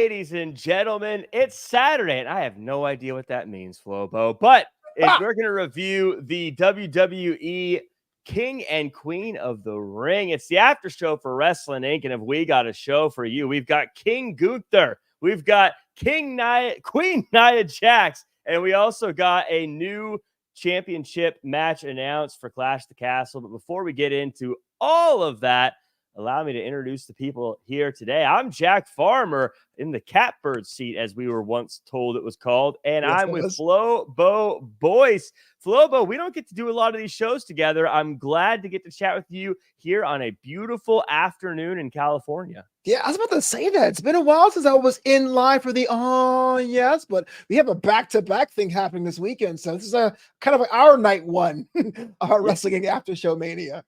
Ladies and gentlemen, it's Saturday, and I have no idea what that means, Flobo, but we're going to review the WWE King and Queen of the Ring. It's the after show for Wrestling Inc., and if we got a show for you, we've got King Gunther, we've got Queen Nia Jax, and we also got a new championship match announced for Clash of the Castle. But before we get into all of that, allow me to introduce the people here today. I'm Jack Farmer in the catbird seat, as we were once told it was called, and yes, I'm with Flobo Boyce. Flobo, we don't get to do a lot of these shows together. I'm glad to get to chat with you here on a beautiful afternoon in California. Yeah, I was about to say that. It's been a while since I was in live for the yes, but we have a back-to-back thing happening this weekend, so this is a kind of our night one, our Wrestling After Show Mania.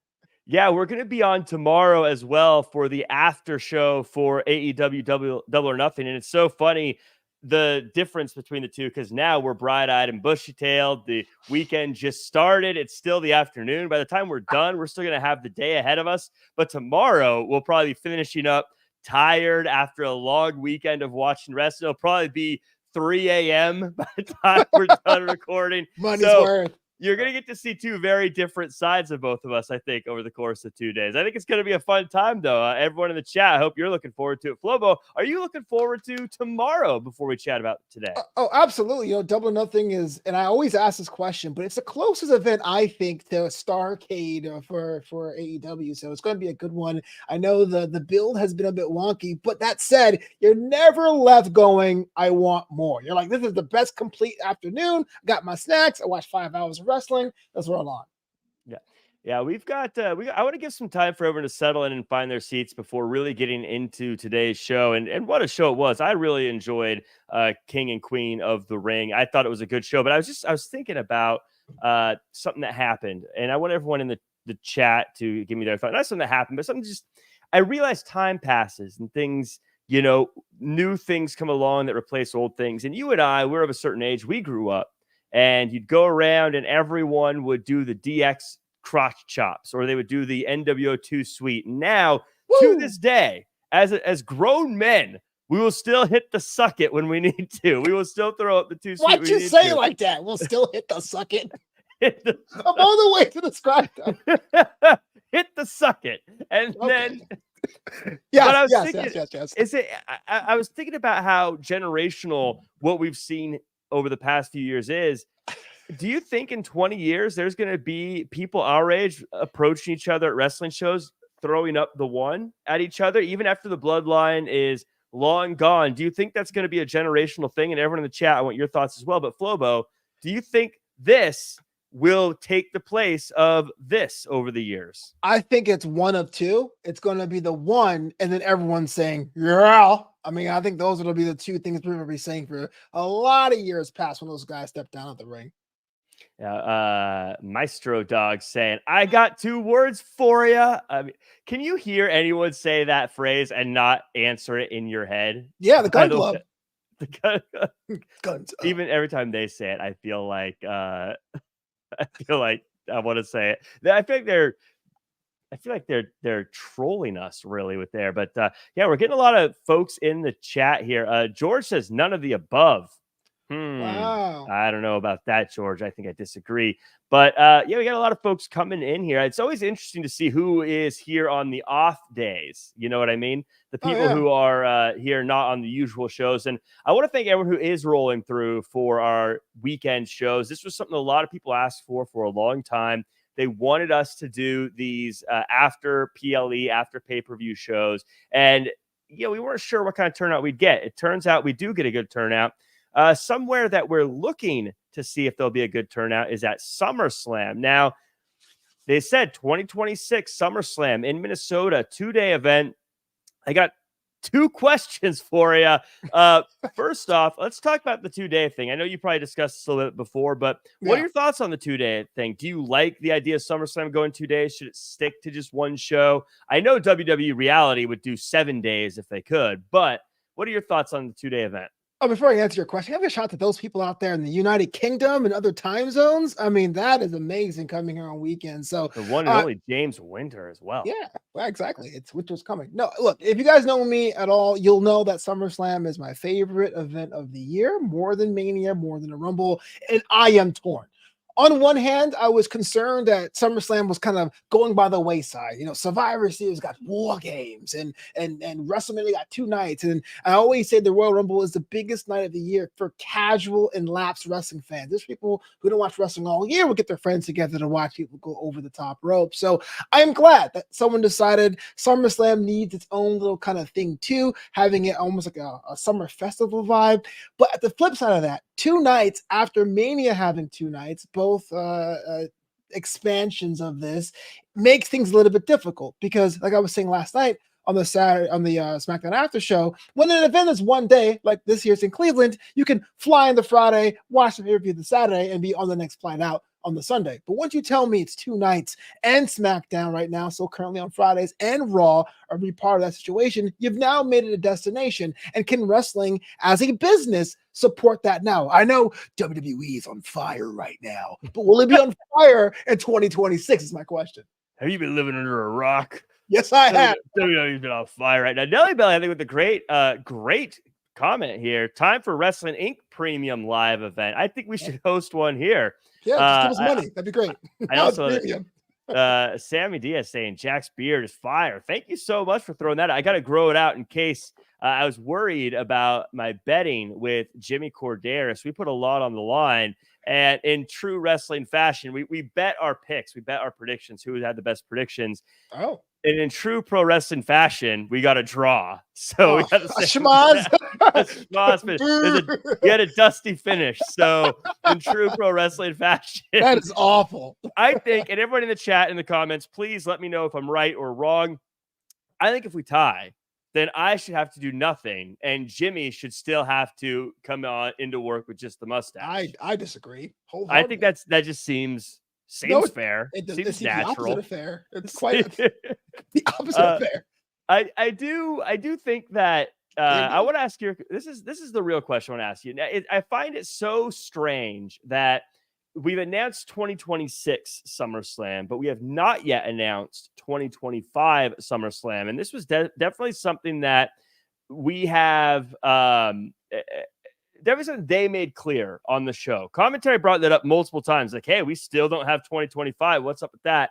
Yeah, we're going to be on tomorrow as well for the after show for AEW Double or Nothing. And it's so funny, the difference between the two, because now we're bright-eyed and bushy-tailed. The weekend just started. It's still the afternoon. By the time we're done, we're still going to have the day ahead of us. But tomorrow, we'll probably be finishing up tired after a long weekend of watching wrestling. It'll probably be 3 a.m. by the time we're done recording. Money's worth. You're going to get to see two very different sides of both of us, I think, over the course of 2 days. I think it's going to be a fun time, though. Everyone in the chat, I hope you're looking forward to it. Flobo, are you looking forward to tomorrow before we chat about today? Oh, absolutely. You know, Double or Nothing is, and I always ask this question, but it's the closest event, I think, to Starrcade for AEW. So it's going to be a good one. I know the build has been a bit wonky, but that said, you're never left going, I want more. You're like, this is the best complete afternoon. I got my snacks. I watched 5 hours of wrestling. Let's roll on. Yeah, we've got I want to give some time for everyone to settle in and find their seats before really getting into today's show. And what a show it was. I really enjoyed King and Queen of the Ring. I thought it was a good show, but I was thinking about something that happened, and I want everyone in the chat to give me their thought. Not something that happened, but something just, I realized time passes and things, you know, new things come along that replace old things. And you and I, we're of a certain age. We grew up, and you'd go around and everyone would do the DX crotch chops, or they would do the NWO2 suite. Now, to this day, as grown men, we will still hit the suck it when we need to. We will still throw up the 2 suite. Why'd you say like that? We'll still hit the suck it. I'm on the way to describe that. Hit the suck it. And okay. Then yes. Is it? I was thinking about how generational what we've seen over the past few years is. Do you think in 20 years there's going to be people our age approaching each other at wrestling shows, throwing up the one at each other, even after the bloodline is long gone? Do you think that's going to be a generational thing? And everyone in the chat, I want your thoughts as well. But Flobo, do you think this will take the place of this over the years? I think it's one of two. It's going to be the one, and then everyone's saying, yeah. I mean, I think those will be the two things people will be saying for a lot of years past when those guys step down at the ring. Maestro Dog saying, I got 2 words for you. I mean, can you hear anyone say that phrase and not answer it in your head? Yeah, the gun club. The guns. Even every time they say it, I feel like I want to say it. I feel like they're trolling us really with there. But yeah, we're getting a lot of folks in the chat here. George says none of the above. Wow. I don't know about that, George. I think I disagree. But yeah, we got a lot of folks coming in here. It's always interesting to see who is here on the off days. You know what I mean? The people who are here not on the usual shows. And I want to thank everyone who is rolling through for our weekend shows. This was something a lot of people asked for a long time. They wanted us to do these after PLE, after pay-per-view shows. And you know, we weren't sure what kind of turnout we'd get. It turns out we do get a good turnout. Somewhere that we're looking to see if there'll be a good turnout is at SummerSlam. Now, they said 2026 SummerSlam in Minnesota, 2-day event. I got 2 questions for you. First off, let's talk about the 2-day thing. I know you probably discussed this a little bit before, but what are your thoughts on the 2-day thing? Do you like the idea of SummerSlam going 2 days? Should it stick to just one show? I know WWE Reality would do 7 days if they could, but what are your thoughts on the 2-day event? Oh, before I answer your question, have a shout out to those people out there in the United Kingdom and other time zones. I mean, that is amazing coming here on weekends. So, The one and only James Winter as well. yeah, well, exactly. It's winter's coming. No, look, if you guys know me at all, you'll know that SummerSlam is my favorite event of the year, more than Mania, more than a Rumble, and I am torn. On one hand, I was concerned that SummerSlam was kind of going by the wayside. You know, Survivor Series got War Games and WrestleMania got 2 nights. And I always say the Royal Rumble is the biggest night of the year for casual and lapsed wrestling fans. There's people who don't watch wrestling all year will get their friends together to watch people go over the top rope. So I'm glad that someone decided SummerSlam needs its own little kind of thing too, having it almost like a summer festival vibe. But at the flip side of that, 2 nights after Mania having 2 nights, both expansions of this makes things a little bit difficult because, like I was saying last night on the SmackDown After Show, when an event is one day, like this year's in Cleveland, you can fly in the Friday, watch the pay-per-view the Saturday, and be on the next flight out on the Sunday. But once you tell me it's 2 nights and SmackDown right now, so currently on Fridays, and Raw are be part of that situation, you've now made it a destination. And can wrestling as a business support that now? I know WWE is on fire right now, but will it be on fire in 2026 is my question. Have you been living under a rock? Yes, I have. WWE's been on fire right now. Nelly Belly, I think, with a great comment here. Time for Wrestling Inc. Premium Live event. I think we should host one here. Yeah, just give us money. That'd be great. I also Sammy Diaz saying Jack's beard is fire. Thank you so much for throwing that out. I got to grow it out in case I was worried about my betting with Jimmy Corderas. We put a lot on the line, and in true wrestling fashion, we bet our picks. We bet our predictions. Who had the best predictions? Oh. And in true pro wrestling fashion, we got a draw. So we got a schmoz. We had a dusty finish. So in true pro wrestling fashion, that is awful. I think, and everyone in the chat, in the comments, please let me know if I'm right or wrong. I think if we tie, then I should have to do nothing, and Jimmy should still have to come on into work with just the mustache. I disagree. I think that just seems fair. It seems natural. The opposite of fair. It's quite the opposite of fair. I do think that I want to ask you. This is the real question I want to ask you. Now, I find it so strange that we've announced 2026 SummerSlam, but we have not yet announced 2025 SummerSlam, and this was definitely something that we have. Definitely something they made clear on the show. Commentary brought that up multiple times. Like, hey, we still don't have 2025. What's up with that?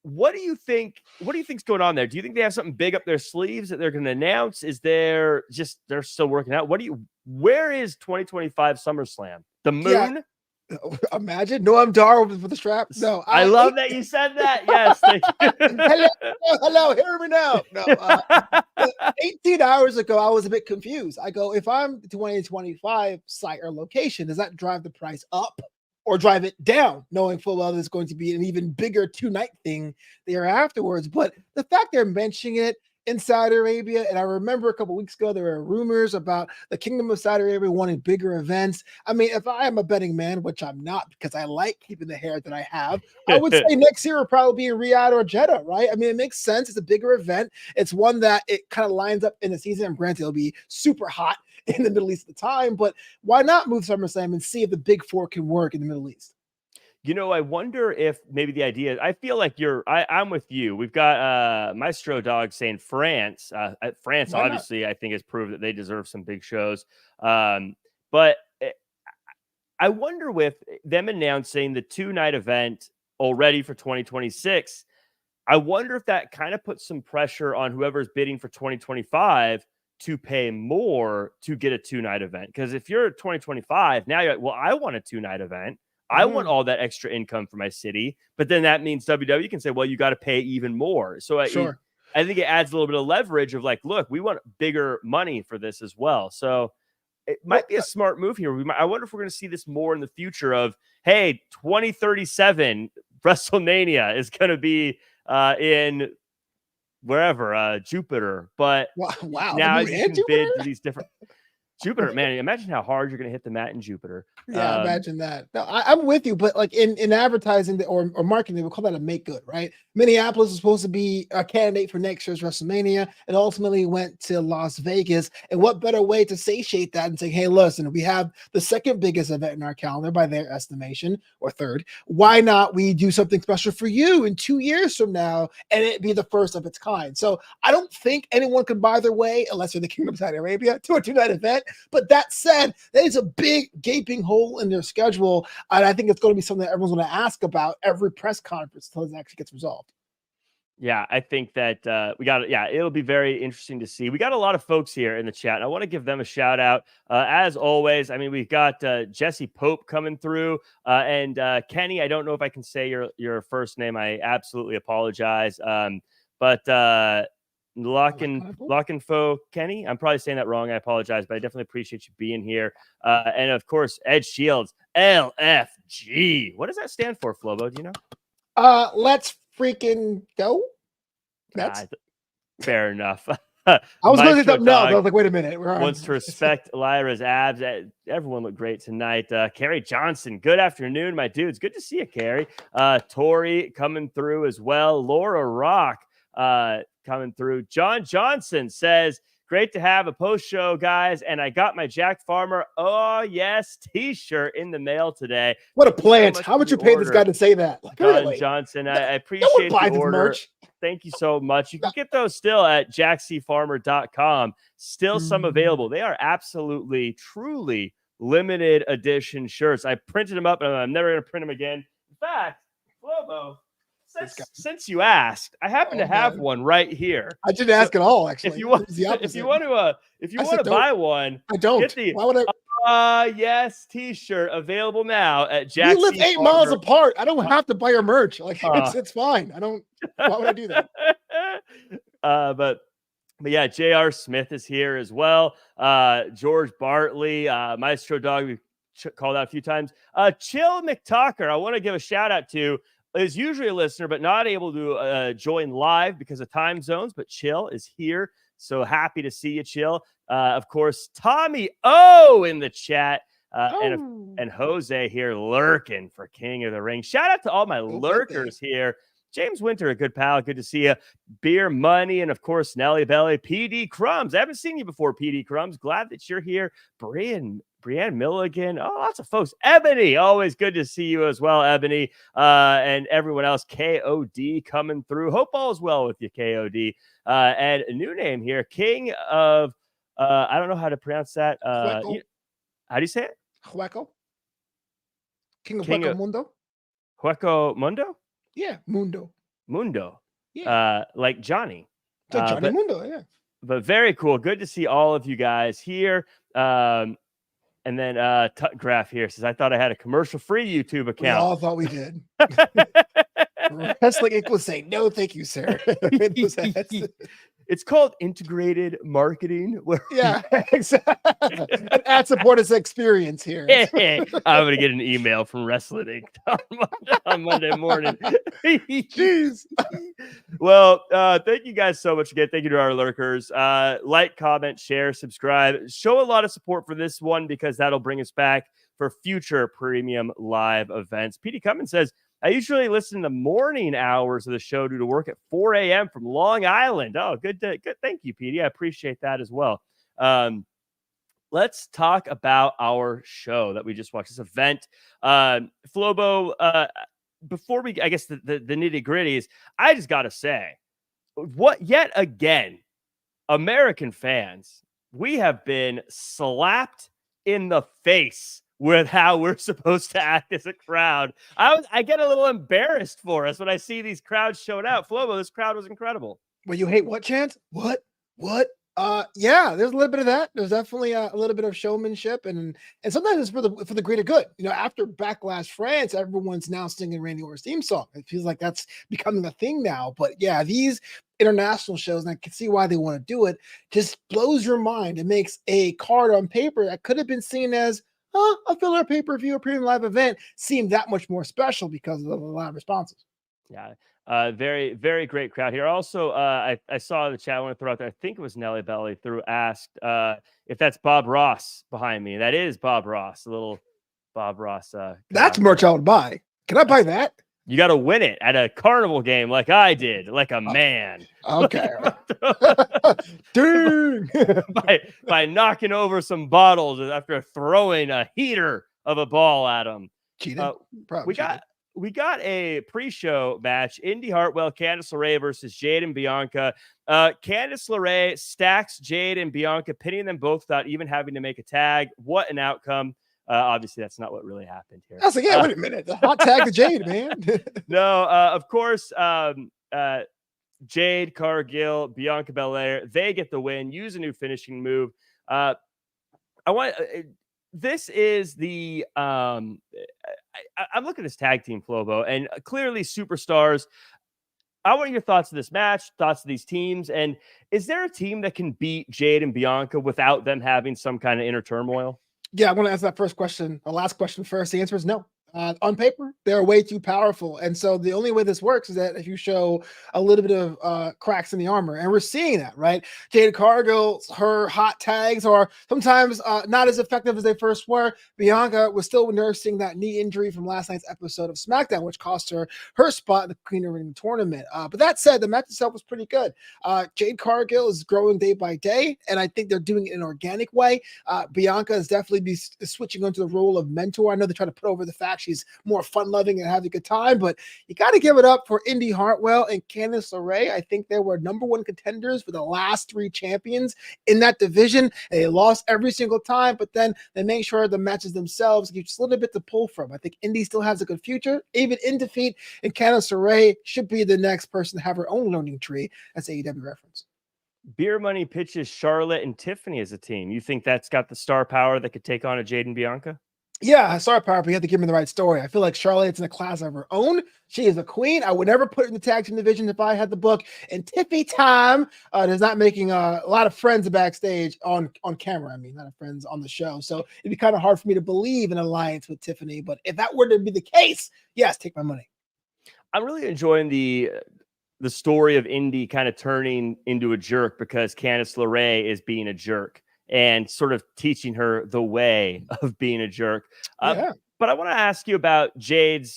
What do you think? What do you think's going on there? Do you think they have something big up their sleeves that they're going to announce? Is there just they're still working out? Where is 2025 SummerSlam? The moon? Yeah. Imagine Noam Dar with the strap. No, I love that you said that. Yes, thank you. hello, hear me now. No, 18 hours ago, I was a bit confused. I go, if I'm 2025 site or location, does that drive the price up or drive it down, knowing full well there's going to be an even bigger 2-night thing there afterwards? But the fact they're mentioning it in Saudi Arabia, and I remember a couple weeks ago there were rumors about the Kingdom of Saudi Arabia wanting bigger events. I mean, if I am a betting man, which I'm not because I like keeping the hair that I have, I would say next year will probably be in Riyadh or Jeddah, right? I mean, it makes sense. It's a bigger event. It's one that it kind of lines up in the season. And granted, it'll be super hot in the Middle East at the time, but why not move SummerSlam and see if the Big Four can work in the Middle East? You know, I wonder if maybe the idea, I feel like I'm with you. We've got Maestro Dog saying France. France, obviously, I think has proved that they deserve some big shows. But I wonder with them announcing the 2-night event already for 2026, I wonder if that kind of puts some pressure on whoever's bidding for 2025 to pay more to get a 2-night event. Because if you're 2025, now you're like, well, I want a 2-night event. I want all that extra income for my city, but then that means WWE can say, well, you got to pay even more. So I think it adds a little bit of leverage of like, look, we want bigger money for this as well. So it might be a smart move here. I wonder if we're going to see this more in the future of, hey, 2037 WrestleMania is going to be in wherever, Jupiter. But wow, now you can bid for these different. Jupiter, man, imagine how hard you're going to hit the mat in Jupiter. Yeah, imagine that. No, I'm with you, but like in advertising or marketing, we call that a make good, right? Minneapolis was supposed to be a candidate for next year's WrestleMania, and ultimately went to Las Vegas. And what better way to satiate that and say, hey, listen, we have the second biggest event in our calendar by their estimation, or third. Why not we do something special for you in 2 years from now, and it be the first of its kind? So I don't think anyone can buy their way, unless you're the Kingdom of Saudi Arabia, to a 2-night event. But that said, that is a big gaping hole in their schedule, and I think it's going to be something that everyone's going to ask about every press conference until it actually gets resolved. Yeah, I think that it'll be very interesting to see. We got a lot of folks here in the chat, and I want to give them a shout out. As always, I mean, we've got Jesse Pope coming through, and Kenny, I don't know if I can say your first name. I absolutely apologize. But Lockenfo Kenny, I'm probably saying that wrong. I apologize, but I definitely appreciate you being here. And of course, Ed Shields, LFG. What does that stand for, Flobo? Do you know? Let's freaking go. That's fair enough. I was going to say something else. I was like, wait a minute. Wants to respect Lyra's abs. Everyone looked great tonight. Carrie Johnson, good afternoon, my dudes. Good to see you, Carrie. Tori coming through as well. Laura Rock coming through. John Johnson says, great to have a post-show, guys. And I got my Jack Farmer, oh, yes, t-shirt in the mail today. What a plant. How would you pay this guy to say that? Like, John really? Johnson, I appreciate the order. Merch. Thank you so much. You can get those still at jackcfarmer.com. Still some available. They are absolutely, truly limited edition shirts. I printed them up, and I'm never going to print them again. In fact, Flobo, since you asked, I happen to have one right here. I didn't ask at all, actually. If you want to buy one, I don't. Get the, why would I? Yes, t-shirt available now at Jack. We live 8 miles apart. I don't have to buy your merch. Like it's fine. I don't. Why would I do that? But yeah, J.R. Smith is here as well. George Bartley, Maestro Dog, we've called out a few times. Chill McTalker, I want to give a shout out to. Is usually a listener, but not able to join live because of time zones. But Chill is here. So happy to see you, Chill. Of course, Tommy O in the chat. And Jose here lurking for King of the Ring. Shout out to all my lurkers here. James Winter, a good pal. Good to see you. Beer Money. And of course, Nelly Belly. PD Crumbs. I haven't seen you before, PD Crumbs. Glad that you're here. Brianne Milligan. Oh, lots of folks. Ebony, always good to see you as well, Ebony. And everyone else. KOD coming through. Hope all is well with you, KOD. And a new name here. King of, I don't know how to pronounce that. How do you say it? Hueco. King of Hueco Mundo. Hueco Mundo? Yeah, Mundo. Yeah. Like Johnny. Like Johnny Mundo, yeah. But very cool. Good to see all of you guys here. And then Tutgraph here says, I thought I had a commercial-free YouTube account. We all thought we did. Wrestling Inc. was saying, no, thank you, sir. It's called integrated marketing. Yeah, exactly. An ad-supported experience here. I'm going to get an email from Wrestling Inc. on Monday morning. Jeez. Well, thank you guys so much again. Thank you to our lurkers. Like, comment, share, subscribe. Show a lot of support for this one because that'll bring us back for future premium live events. PD Cummins says, I usually listen to morning hours of the show due to work at 4 a.m. from Long Island. Oh, good. Thank you, PD. I appreciate that as well. Let's talk about our show that we just watched, this event. Flobo, before we, I guess, the nitty gritties, I just got to say, yet again, American fans, we have been slapped in the face with how we're supposed to act as a crowd. I get a little embarrassed for us when I see these crowds showing out. Flobo, this crowd was incredible. Well, you hate what, Chance? What? Yeah, there's a little bit of that. There's definitely a little bit of showmanship, and sometimes it's for the greater good. You know, after Backlash France, everyone's now singing Randy Orton's theme song. It feels like that's becoming a thing now. But yeah, these international shows, and I can see why they want to do it, just blows your mind. It makes a card on paper that could have been seen as a filler pay-per-view, a premium live event, seem that much more special because of the live responses. Yeah. Very, very great crowd here. Also, I saw the chat. I want to throw out there. I think it was Nelly Belly asked if that's Bob Ross behind me. That is Bob Ross, a little Bob Ross. That's merch I would buy. Can I buy that? You got to win it at a carnival game like I did, like a man. Okay. Dang. by knocking over some bottles after throwing a heater of a ball at him. Cheating? We got a pre-show match: Indi Hartwell, Candice LeRae versus Jade and Bianca. Candice LeRae stacks Jade and Bianca, pinning them both without even having to make a tag. What an outcome! Obviously, that's not what really happened here. I was like, yeah, wait a minute. The hot tag to Jade, man. No, of course, Jade, Cargill, Bianca Belair, they get the win. Use a new finishing move. This is the I'm looking at this tag team, Flobo, and clearly superstars. I want your thoughts of this match, thoughts of these teams, and is there a team that can beat Jade and Bianca without them having some kind of inner turmoil? Yeah, I want to answer that first question. The last question first. The answer is no. On paper, they're way too powerful. And so the only way this works is that if you show a little bit of cracks in the armor, and we're seeing that, right? Jade Cargill, her hot tags are sometimes not as effective as they first were. Bianca was still nursing that knee injury from last night's episode of SmackDown, which cost her spot in the Queen of the Ring tournament. But that said, the match itself was pretty good. Jade Cargill is growing day by day, and I think they're doing it in an organic way. Bianca is definitely switching onto the role of mentor. I know they try to put over the fact she's more fun-loving and having a good time, but you got to give it up for Indi Hartwell and Candice LeRae. I think they were number one contenders for the last three champions in that division. They lost every single time, but then they make sure the matches themselves give just a little bit to pull from. I think Indi still has a good future, even in defeat, and Candice LeRae should be the next person to have her own learning tree. That's AEW reference. Beer Money pitches Charlotte and Tiffany as a team. You think that's got the star power that could take on a Jade and Bianca? Yeah, star power, but you have to give me the right story. I feel like Charlotte's in a class of her own. She is a queen. I would never put her in the tag team division if I had the book. And Tiffy Time is not making a lot of friends backstage on camera. I mean, not friends on the show. So it'd be kind of hard for me to believe in an alliance with Tiffany. But if that were to be the case, yes, take my money. I'm really enjoying the story of Indi kind of turning into a jerk because Candice LeRae is being a jerk and sort of teaching her the way of being a jerk. Yeah. But I want to ask you about Jade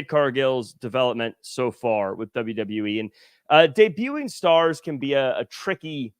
Cargill's development so far with WWE. And debuting stars can be a tricky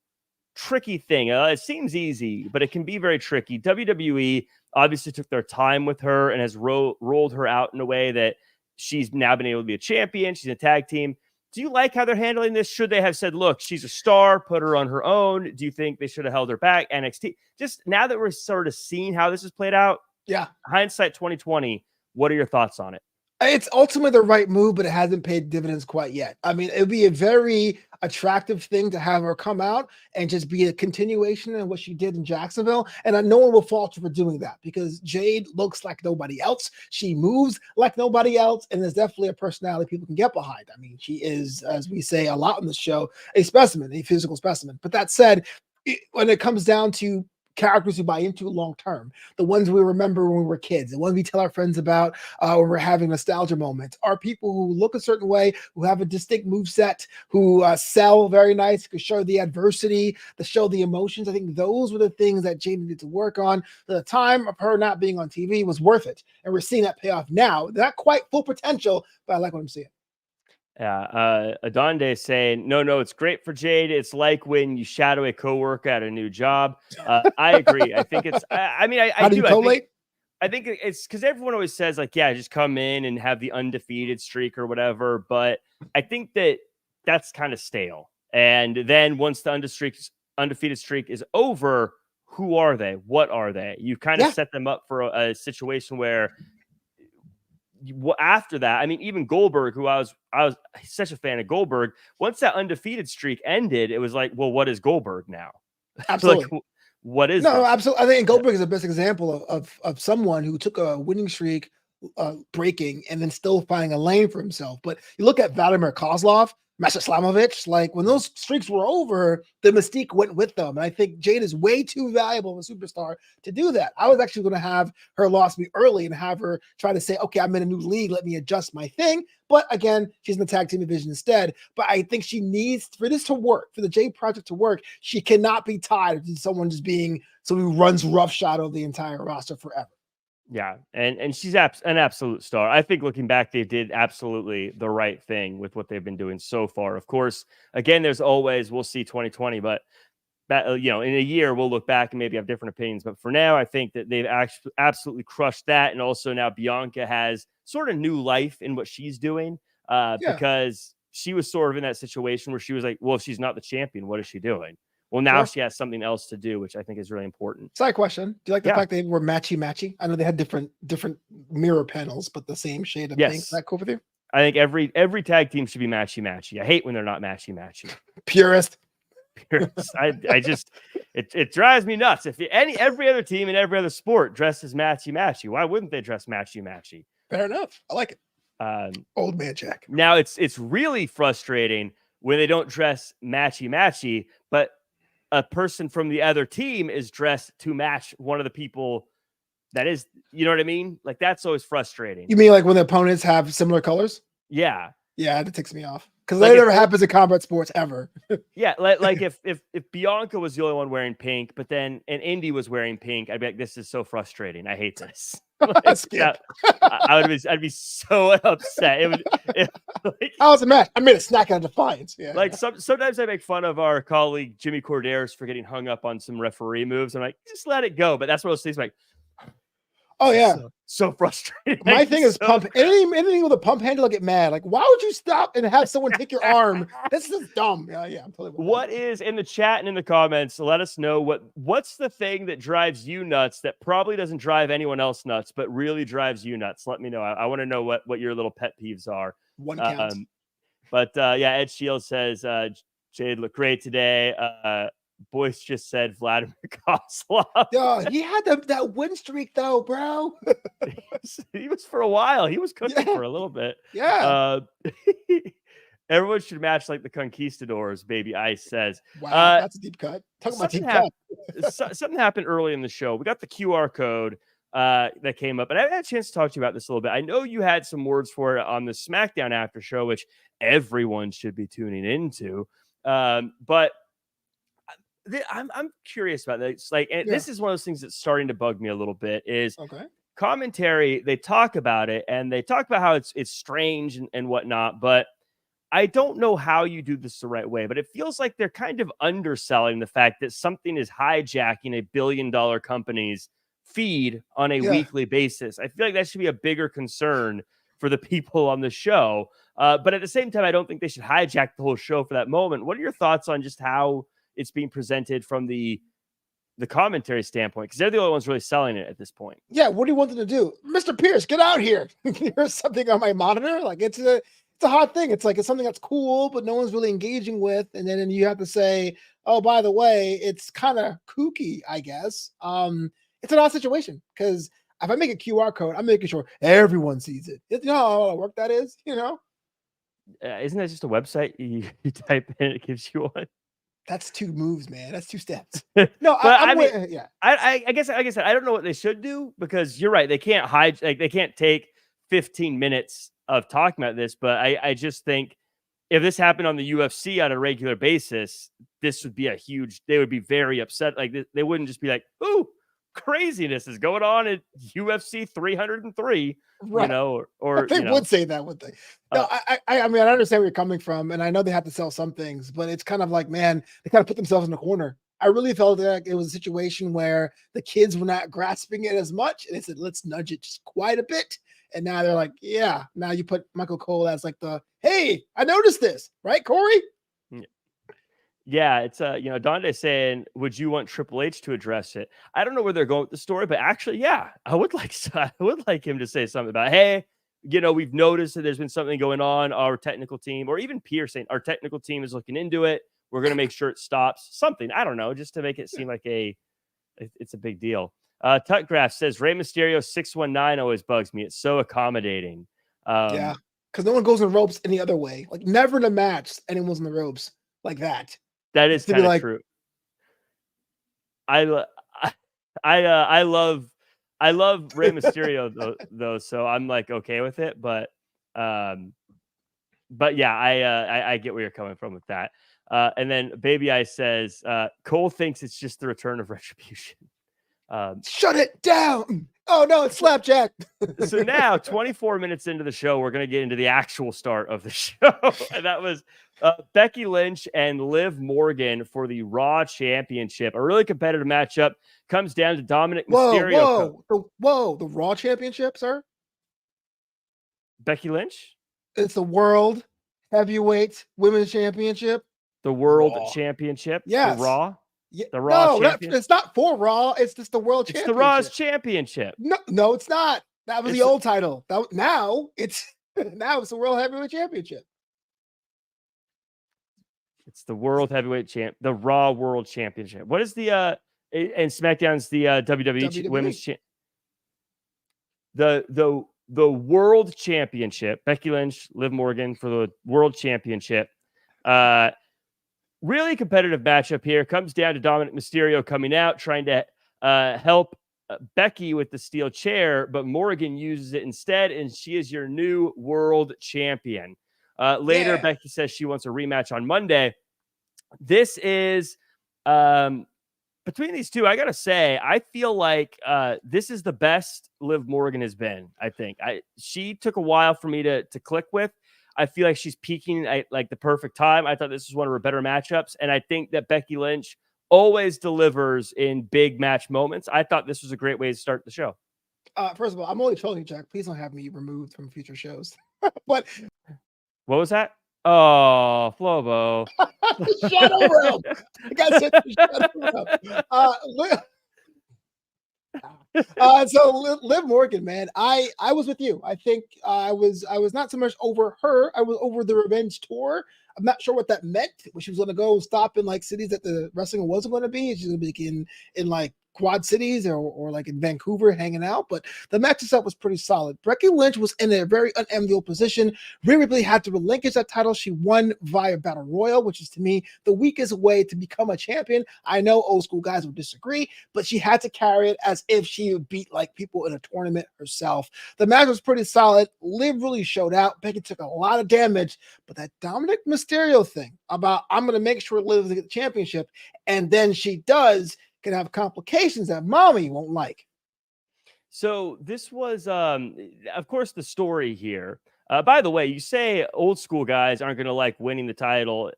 thing. It seems easy, but it can be very tricky. WWE obviously took their time with her and has rolled her out in a way that she's now been able to be a champion. She's in a tag team. Do you like how they're handling this? Should they have said, look, she's a star, put her on her own? Do you think they should have held her back? NXT, just now that we're sort of seeing how this has played out. Yeah. Hindsight 2020. What are your thoughts on it? It's ultimately the right move, but it hasn't paid dividends quite yet. I mean, it would be a very attractive thing to have her come out and just be a continuation of what she did in Jacksonville. And no one will fault her for doing that because Jade looks like nobody else. She moves like nobody else. And there's definitely a personality people can get behind. I mean, she is, as we say a lot on the show, a specimen, a physical specimen. But that said, when it comes down to characters who buy into long-term, the ones we remember when we were kids, the ones we tell our friends about when we're having nostalgia moments, are people who look a certain way, who have a distinct moveset, who sell very nice, who show the adversity, to show the emotions. I think those were the things that Jade needed to work on. The time of her not being on TV was worth it. And we're seeing that pay off now. Not quite full potential, but I like what I'm seeing. Yeah, Adonde saying, no, it's great for Jade. It's like when you shadow a coworker at a new job. I agree. I think it's, I mean, I do. I think it's because everyone always says like, yeah, just come in and have the undefeated streak or whatever. But I think that's kind of stale. And then once the undefeated streak is over, who are they? What are they? You kind of set them up for a situation where after that, I mean, even Goldberg, who I was such a fan of Goldberg, once that undefeated streak ended, it was like, well, what is Goldberg now? Absolutely. Like, what is no, this? absolutely. I think Goldberg is the best example of someone who took a winning streak breaking and then still finding a lane for himself. But you look at Vladimir Kozlov, Masha Slamovich. Like when those streaks were over, the mystique went with them. And I think Jade is way too valuable of a superstar to do that. I was actually going to have her loss me early and have her try to say, okay, I'm in a new league. Let me adjust my thing. But again, she's in the tag team division instead. But I think she needs, for this to work, for the Jade project to work, she cannot be tied to someone just being someone who runs roughshod over the entire roster forever. Yeah, and she's an absolute star. I think looking back, they did absolutely the right thing with what they've been doing so far. Of course, again, there's always, we'll see 2020, but that, in a year, we'll look back and maybe have different opinions. But for now, I think that they've actually absolutely crushed that. And also now Bianca has sort of new life in what she's doing because she was sort of in that situation where she was like, well, if she's not the champion, what is she doing? Well, now she has something else to do, which I think is really important. Side question. Do you like the fact they were matchy-matchy? I know they had different mirror panels, but the same shade of pink. Is that cool with you? I think every tag team should be matchy-matchy. I hate when they're not matchy-matchy. Purist. I just, it drives me nuts. If every other team in every other sport dresses matchy-matchy, why wouldn't they dress matchy-matchy? Fair enough. I like it. Old man Jack. Now it's really frustrating when they don't dress matchy-matchy, but a person from the other team is dressed to match one of the people that is, you know what I mean? Like that's always frustrating. You mean like when the opponents have similar colors? Yeah. Yeah, that ticks me off. Because that never happens in combat sports ever. Yeah, like if Bianca was the only one wearing pink, but then an Indi was wearing pink, I'd be like, this is so frustrating. I hate this. I'd be so upset. How was the match? I made a snack out of defiance. Yeah. Sometimes I make fun of our colleague Jimmy Corderas for getting hung up on some referee moves. I'm like, just let it go. But that's one of those things like, oh yeah, so frustrating. My thing is pump. Anything with a pump handle, I get mad. Like, why would you stop and have someone take your arm? This is dumb. Yeah, I'm totally. What is in the chat and in the comments? Let us know what's the thing that drives you nuts that probably doesn't drive anyone else nuts, but really drives you nuts. Let me know. I want to know what your little pet peeves are. One count. Ed Shields says Jade looked great today. Boyce just said Vladimir Kozlov. Yo, he had that win streak though, bro. he was for a while. He was cooking for a little bit. Yeah. Everyone should match like the Conquistadors, Baby Ice says. Wow, that's a deep cut. Talk about deep cut. Something happened early in the show. We got the QR code that came up, and I had a chance to talk to you about this a little bit. I know you had some words for it on the SmackDown after show, which everyone should be tuning into. But I'm curious about this. This is one of those things that's starting to bug me a little bit. Is commentary? They talk about it and they talk about how it's strange and whatnot, but I don't know how you do this the right way. But it feels like they're kind of underselling the fact that something is hijacking a $1 billion company's feed on a weekly basis. I feel like that should be a bigger concern for the people on the show. But at the same time, I don't think they should hijack the whole show for that moment. What are your thoughts on just how it's being presented from the commentary standpoint? Because they're the only ones really selling it at this point. Yeah, what do you want them to do? Mr. Pierce, get out here. Here's something on my monitor. Like it's a hot thing. It's like it's something that's cool, but no one's really engaging with. And then you have to say, oh, by the way, it's kind of kooky, I guess. It's an odd situation because if I make a QR code, I'm making sure everyone sees it. You know how a lot of work that is, you know? Isn't that just a website you type in, it gives you one? That's 2 moves, man. That's 2 steps. No, I guess, like I said, I don't know what they should do because you're right. They can't hide, they can't take 15 minutes of talking about this. But I just think if this happened on the UFC on a regular basis, this would be they would be very upset. Like they wouldn't just be like, ooh, craziness is going on at UFC 303, right. You know, or they would say that, would they? No, I mean, I understand where you're coming from, and I know they have to sell some things, but it's kind of like, man, they kind of put themselves in a corner. I really felt like it was a situation where the kids were not grasping it as much, and they said, let's nudge it just quite a bit. And now they're like, yeah, now you put Michael Cole as like hey, I noticed this, right, Corey? Yeah, it's Dante saying, would you want Triple H to address it? I don't know where they're going with the story, but actually, yeah, I would like him to say something about, hey, we've noticed that there's been something going on. Our technical team, or even Pierce saying, our technical team is looking into it. We're going to make sure it stops. Something, I don't know, just to make it seem like it's a big deal. Tutgraph says Rey Mysterio 619 always bugs me. It's so accommodating. Yeah. because no one goes in the ropes any other way. Like never in a match, anyone's in the ropes like that. That is kind of true. I love Rey Mysterio though, so I'm like okay with it. But yeah, I get where you're coming from with that. And then Baby Eye says Cole thinks it's just the return of Retribution. Shut it down. Oh no, it's Slapjack. So now 24 minutes into the show, we're going to get into the actual start of the show. And that was Becky Lynch and Liv Morgan for the Raw Championship. A really competitive matchup. Comes down to Dominik Mysterio. The Raw Championship, sir? Becky Lynch? It's the World Heavyweight Women's Championship. The World Championship? Yes. The Raw? Yeah, the Raw Championship? It's not for Raw. It's just the World Championship. It's the Raw's Championship. No, it's not. That was the old title. Now it's the World Heavyweight Championship. It's the World Heavyweight the Raw World Championship. What is the and SmackDown's the WWE Women's the World Championship. Becky Lynch, Liv Morgan for the World Championship. Really competitive matchup here. Comes down to Dominik Mysterio coming out, trying to help Becky with the steel chair, but Morgan uses it instead, and she is your new world champion. Later, Becky says she wants a rematch on Monday. This is between these two. I gotta say, I feel like this is the best Liv Morgan has been. I think she took a while for me to click with. I feel like she's peaking at like the perfect time. I thought this was one of her better matchups. And I think that Becky Lynch always delivers in big match moments. I thought this was a great way to start the show. First of all, I'm only trolling you, Jack. Please don't have me removed from future shows. But what was that? Oh, Flobo. Shut up. I got to shut up. So Liv Morgan, man, I was with you. I think I was not so much over her. I was over the revenge tour. I'm not sure what that meant. When she was going to go stop in like cities that the wrestling wasn't going to be. She's going to be in like Quad Cities or like in Vancouver hanging out. But the match itself was pretty solid. Becky Lynch was in a very unenviable position. Rhea Ripley had to relinquish that title. She won via Battle Royal, which is to me the weakest way to become a champion. I know old school guys would disagree, but she had to carry it as if she would beat like people in a tournament herself. The match was pretty solid. Liv really showed out. Becky took a lot of damage, but that Dominik Mysterio thing about I'm going to make sure Liv gets the championship, and then she does, can have complications that mommy won't like. So this was, of course, the story here. By the way, you say old school guys aren't going to like winning the title.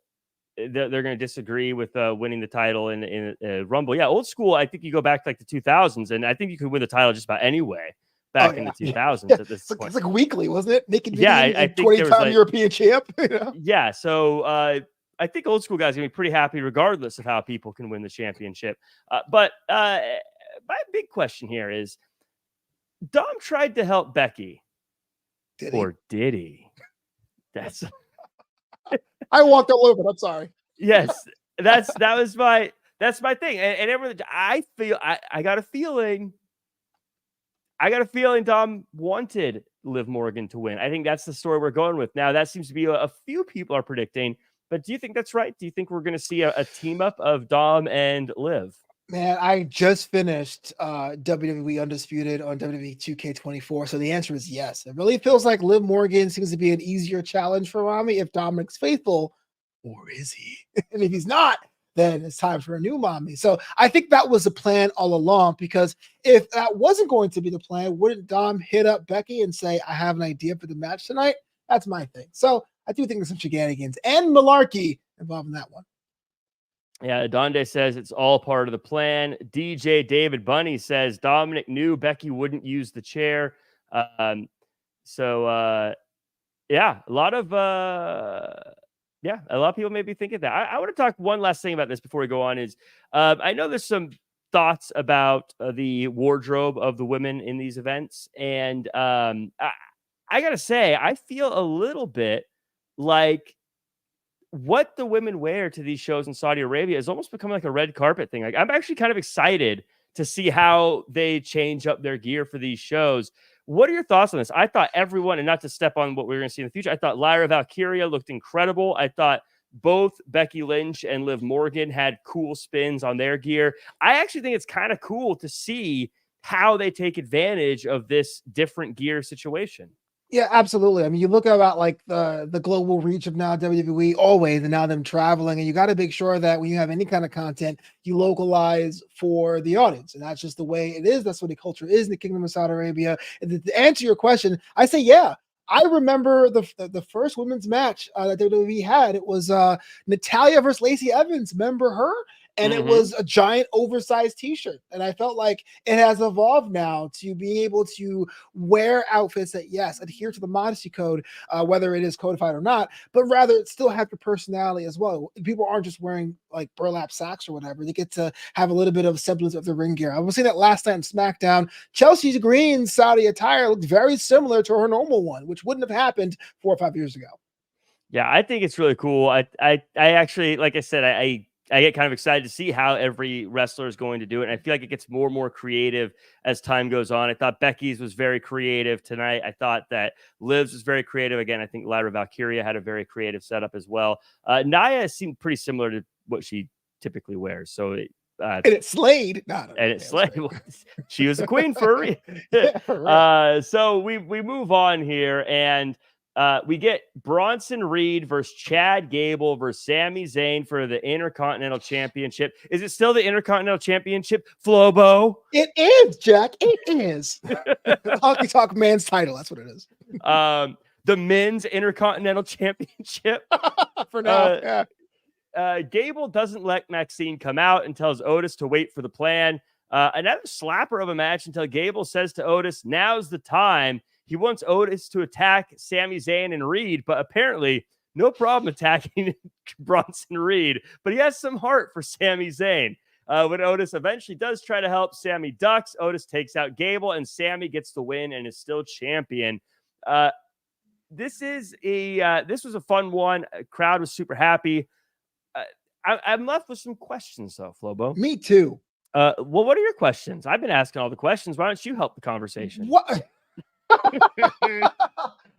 They're going to disagree with winning the title in Rumble. Yeah, old school, I think you go back to like the 2000s, and I think you could win the title just about anyway back in the 2000s. At this point. It's like weekly, wasn't it? Naked I think 20-time like, European champ. You know? Yeah, so I think old school guys are going to be pretty happy regardless of how people can win the championship. But my big question here is, Dom tried to help Becky. Did he? That's I walked all over it. I'm sorry. Yes, that's my thing. And everyone, I got a feeling Dom wanted Liv Morgan to win. I think that's the story we're going with. Now, that seems to be a few people are predicting. But do you think that's right? Do you think we're going to see a team up of Dom and Liv? Man, I just finished WWE Undisputed on WWE 2K24. So the answer is yes. It really feels like Liv Morgan seems to be an easier challenge for mommy if Dominik's faithful, or is he? And if he's not, then it's time for a new mommy. So I think that was the plan all along, because if that wasn't going to be the plan, wouldn't Dom hit up Becky and say, I have an idea for the match tonight? That's my thing. So I do think there's some shenanigans and malarkey involved in that one. Yeah, Donde says it's all part of the plan. DJ David Bunny says Dominik knew Becky wouldn't use the chair. Yeah, a lot of people may be thinking that. I want to talk one last thing about this before we go on. Is I know there's some thoughts about the wardrobe of the women in these events, and I gotta say, I feel a little bit like what the women wear to these shows in Saudi Arabia has almost become like a red carpet thing. Like, I'm actually kind of excited to see how they change up their gear for these shows. What are your thoughts on this? I thought everyone, and not to step on what we're going to see in the future, I thought Lyra Valkyria looked incredible. I thought both Becky Lynch and Liv Morgan had cool spins on their gear. I actually think it's kind of cool to see how they take advantage of this different gear situation. Yeah, absolutely. I mean, you look about like the global reach of now WWE always, and now them traveling, and you got to make sure that when you have any kind of content, you localize for the audience, and that's just the way it is. That's what the culture is in the Kingdom of Saudi Arabia. And to answer your question, I say yeah. I remember the first women's match that WWE had. It was Natalya versus Lacey Evans. Remember her? And it was a giant oversized t-shirt. And I felt like it has evolved now to being able to wear outfits that, yes, adhere to the modesty code, whether it is codified or not, but rather it still have your personality as well. People aren't just wearing like burlap sacks or whatever. They get to have a little bit of semblance of the ring gear. I was saying that last night on SmackDown, Chelsea's green Saudi attire looked very similar to her normal one, which wouldn't have happened 4 or 5 years ago. Yeah, I think it's really cool. I actually, like I said, I get kind of excited to see how every wrestler is going to do it. And I feel like it gets more and more creative as time goes on. I thought Becky's was very creative tonight. I thought that Liv's was very creative. Again, I think Lyra Valkyria had a very creative setup as well. Nia seemed pretty similar to what she typically wears. So and it slayed. And it slayed. She was a queen for a reason. So we move on here, and we get Bronson Reed versus Chad Gable versus Sami Zayn for the Intercontinental Championship. Is it still the Intercontinental Championship, Flobo? It is, Jack. It is. Hockey Talk Man's title. That's what it is. The Men's Intercontinental Championship. For now, Gable doesn't let Maxine come out and tells Otis to wait for the plan. Another slapper of a match until Gable says to Otis, now's the time. He wants Otis to attack Sami Zayn and Reed, but apparently no problem attacking Bronson Reed. But he has some heart for Sami Zayn. When Otis eventually does try to help, Sami ducks. Otis takes out Gable, and Sami gets the win and is still champion. This was a fun one. Crowd was super happy. I'm left with some questions, though, Flobo. Me too. Well, what are your questions? I've been asking all the questions. Why don't you help the conversation? What?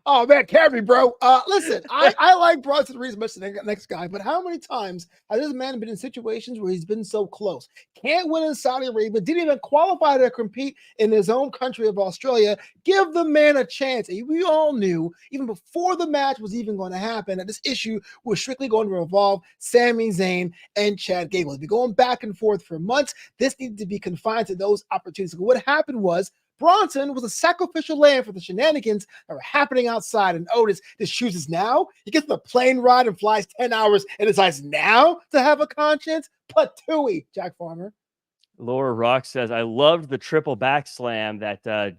Oh man, carry me, bro. Listen, I like Bronson Reed as much as the next guy, but how many times has this man been in situations where he's been so close? Can't win in Saudi Arabia, didn't even qualify to compete in his own country of Australia. Give the man a chance. And we all knew, even before the match was even going to happen, that this issue was strictly going to involve Sami Zayn and Chad Gable. They've been going back and forth for months. This needed to be confined to those opportunities. What happened was Bronson was a sacrificial lamb for the shenanigans that were happening outside, and Otis just chooses now. He gets the plane ride and flies 10 hours and decides now to have a conscience. Patooey, Jack Farmer. Laura Rock says, I loved the triple back slam, that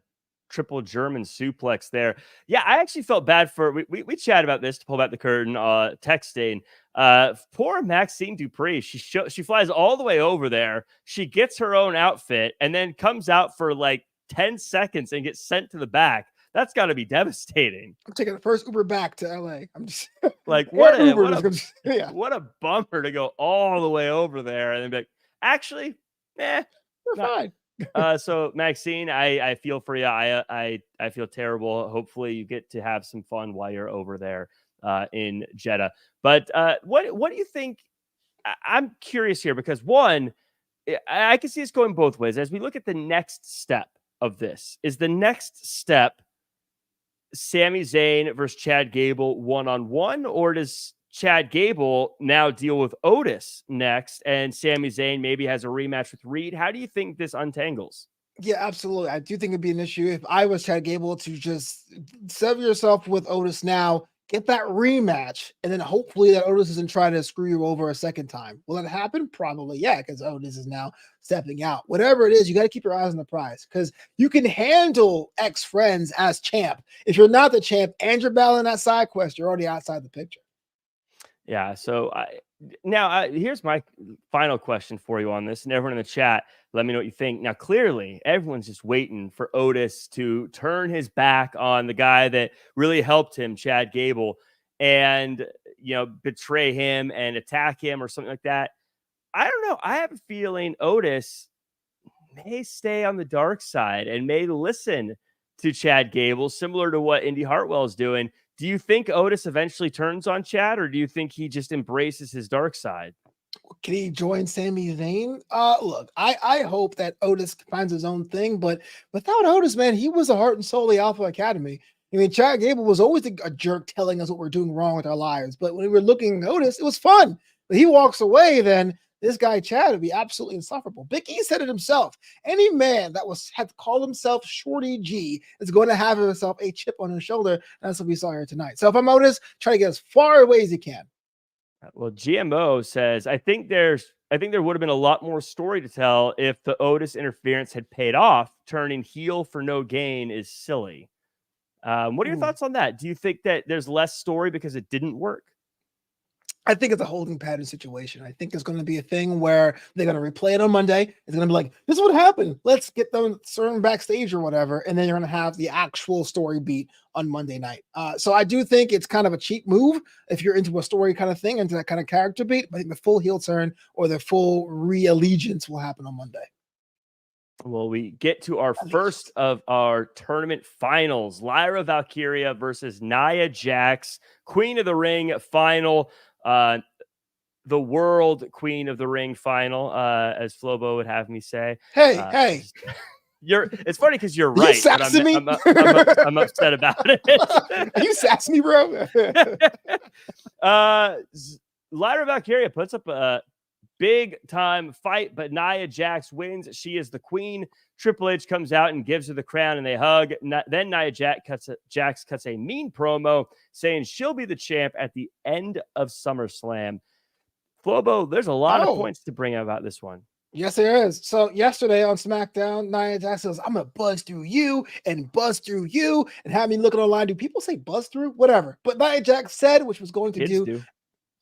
triple German suplex there. Yeah, I actually felt bad for, we chatted about this to pull back the curtain, texting. Poor Maxine Dupree. She flies all the way over there. She gets her own outfit and then comes out for like 10 seconds and gets sent to the back. That's got to be devastating. I'm taking the first Uber back to LA. I'm just like, what a bummer to go all the way over there and then be like, actually, we're fine. So Maxine, I feel for you. I feel terrible. Hopefully you get to have some fun while you're over there in Jeddah. But what do you think? I'm curious here because one, I can see this going both ways. As we look at the next step of this, is the next step Sami Zayn versus Chad Gable one-on-one, or does Chad Gable now deal with Otis next and Sami Zayn maybe has a rematch with Reed? How do you think this untangles? Yeah, absolutely. I do think it'd be an issue if I was Chad Gable to just sever yourself with Otis now, get that rematch, and then hopefully that Otis doesn't try to screw you over a second time. Will that happen? Probably, yeah, because Otis is now stepping out. Whatever it is, you got to keep your eyes on the prize because you can handle ex-friends as champ. If you're not the champ and you're battling that side quest, you're already outside the picture. Yeah, so here's my final question for you on this, and everyone in the chat, let me know what you think. Now, clearly, everyone's just waiting for Otis to turn his back on the guy that really helped him, Chad Gable, and, betray him and attack him or something like that. I don't know. I have a feeling Otis may stay on the dark side and may listen to Chad Gable, similar to what Indi Hartwell is doing. Do you think Otis eventually turns on Chad, or do you think he just embraces his dark side? Can he join Sami Zayn? Look, I hope that Otis finds his own thing, but without Otis, man, he was the heart and soul of the Alpha Academy. I mean, Chad Gable was always a jerk telling us what we're doing wrong with our lives, but when we were looking at Otis, it was fun. But he walks away, then this guy Chad would be absolutely insufferable. Becky said it himself. Any man that had called himself Shorty G is going to have himself a chip on his shoulder. That's what we saw here tonight. So if I'm Otis, try to get as far away as he can. Well, GMO says, I think there would have been a lot more story to tell if the Otis interference had paid off. Turning heel for no gain is silly. What are your thoughts on that? Do you think that there's less story because it didn't work? I think it's a holding pattern situation. I think it's going to be a thing where they're going to replay it on Monday. It's going to be like, this is what happened. Let's get them certain backstage or whatever. And then you're going to have the actual story beat on Monday night. So I do think it's kind of a cheap move if you're into a story kind of thing, into that kind of character beat. But I think the full heel turn or the full re-allegiance will happen on Monday. Well, we get to our first of our tournament finals. Lyra Valkyria versus Nia Jax, Queen of the Ring final. The World Queen of the Ring final, as Flobo would have me say. Hey. It's funny because you're right. You sassing me? I'm upset about it. Are you sassing me, bro? Lyra Valkyria puts up a big time fight, but Nia Jax wins. She is the queen. Triple H comes out and gives her the crown and they hug. Then Nia Jax cuts a mean promo saying she'll be the champ at the end of SummerSlam. Flobo, there's a lot of points to bring up about this one. Yes, there is. So yesterday on SmackDown, Nia Jax says, I'm going to buzz through you and buzz through you and have me looking online. Do people say buzz through? Whatever. But Nia Jax said, which was going to do.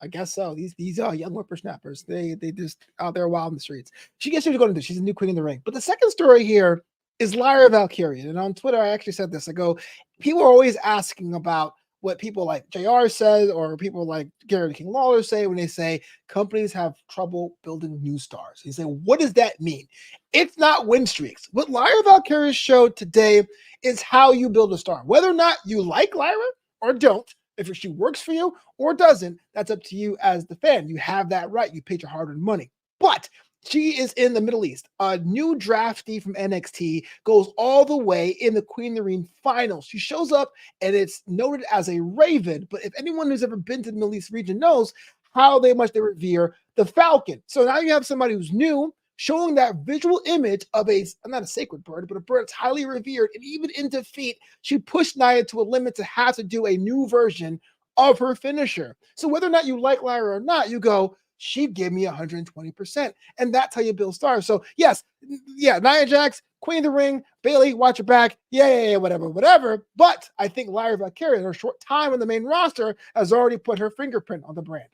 I guess so. These are young whippersnappers. They just out there wild in the streets. She gets what she's going to do. She's a new queen in the ring. But the second story here is Lyra Valkyria. And on Twitter, I actually said this. I go, people are always asking about what people like JR says or people like Gary King Lawler say when they say companies have trouble building new stars. You say, what does that mean? It's not win streaks. What Lyra Valkyria showed today is how you build a star. Whether or not you like Lyra or don't, if she works for you or doesn't, that's up to you as the fan. You have that right. You paid your hard-earned money. But she is in the Middle East. A new draftee from NXT goes all the way in the Queen of the Ring finals. She shows up and it's noted as a Raven. But if anyone who's ever been to the Middle East region knows how much they revere the Falcon. So now you have somebody who's new, showing that visual image of not a sacred bird, but a bird that's highly revered. And even in defeat, she pushed Nia to a limit to have to do a new version of her finisher. So whether or not you like Lyra or not, you go, she gave me 120%. And that's how you build stars. So yes, Nia Jax, Queen of the Ring, Bayley, watch your back. Yeah, whatever. But I think Lyra Valkyria, in her short time on the main roster, has already put her fingerprint on the brand.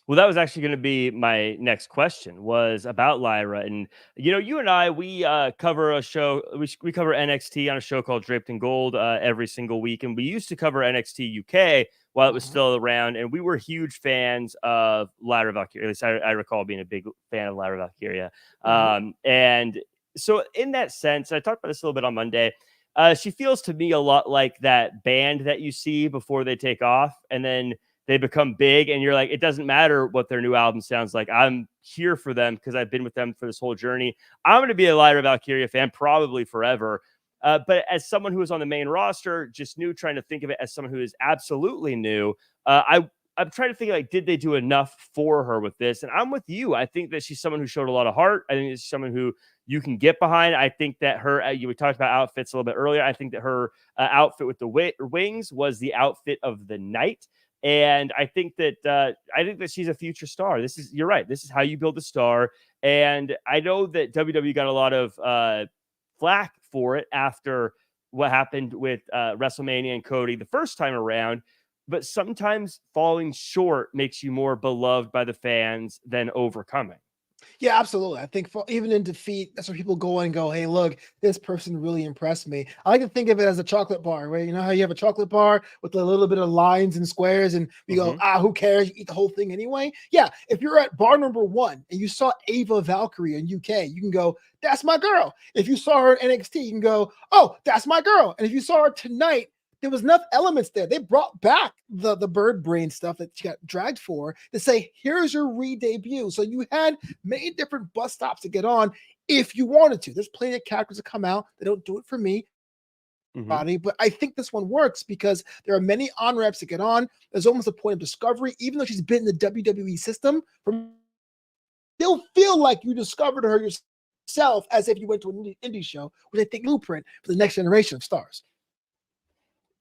Well, that was actually going to be my next question, was about Lyra. And, you and I, we cover a show. We cover NXT on a show called Draped in Gold every single week. And we used to cover NXT UK while it was still around. And we were huge fans of Lyra Valkyria. At least I recall being a big fan of Lyra Valkyria. And so in that sense, I talked about this a little bit on Monday. She feels to me a lot like that band that you see before they take off. And then they become big and you're like, it doesn't matter what their new album sounds like. I'm here for them because I've been with them for this whole journey. I'm going to be a Lyra Valkyria fan probably forever. But as someone who is on the main roster, just new, trying to think of it as someone who is absolutely new, I'm trying to think like, did they do enough for her with this? And I'm with you. I think that she's someone who showed a lot of heart. I think she's someone who you can get behind. I think that we talked about outfits a little bit earlier. I think that her outfit with the wings was the outfit of the night. And I think that she's a future star. You're right. This is how you build a star. And I know that WWE got a lot of flack for it after what happened with WrestleMania and Cody the first time around. But sometimes falling short makes you more beloved by the fans than overcoming. Yeah, absolutely. I think even in defeat, that's where people go and go, hey, look, this person really impressed me. I like to think of it as a chocolate bar, right? You know how you have a chocolate bar with a little bit of lines and squares, and we go, who cares? You eat the whole thing anyway. Yeah, if you're at bar number 1 and you saw Ava Valkyria in UK, you can go, that's my girl. If you saw her in NXT, you can go, oh, that's my girl. And if you saw her tonight, there was enough elements there. They brought back the bird brain stuff that she got dragged for to say, here's your re-debut. So you had many different bus stops to get on if you wanted to. There's plenty of characters that come out. They don't do it for me. But I think this one works because there are many on-ramps to get on. There's almost a point of discovery, even though she's been in the WWE system, still feel like you discovered her yourself as if you went to an indie show, which I think blueprint for the next generation of stars.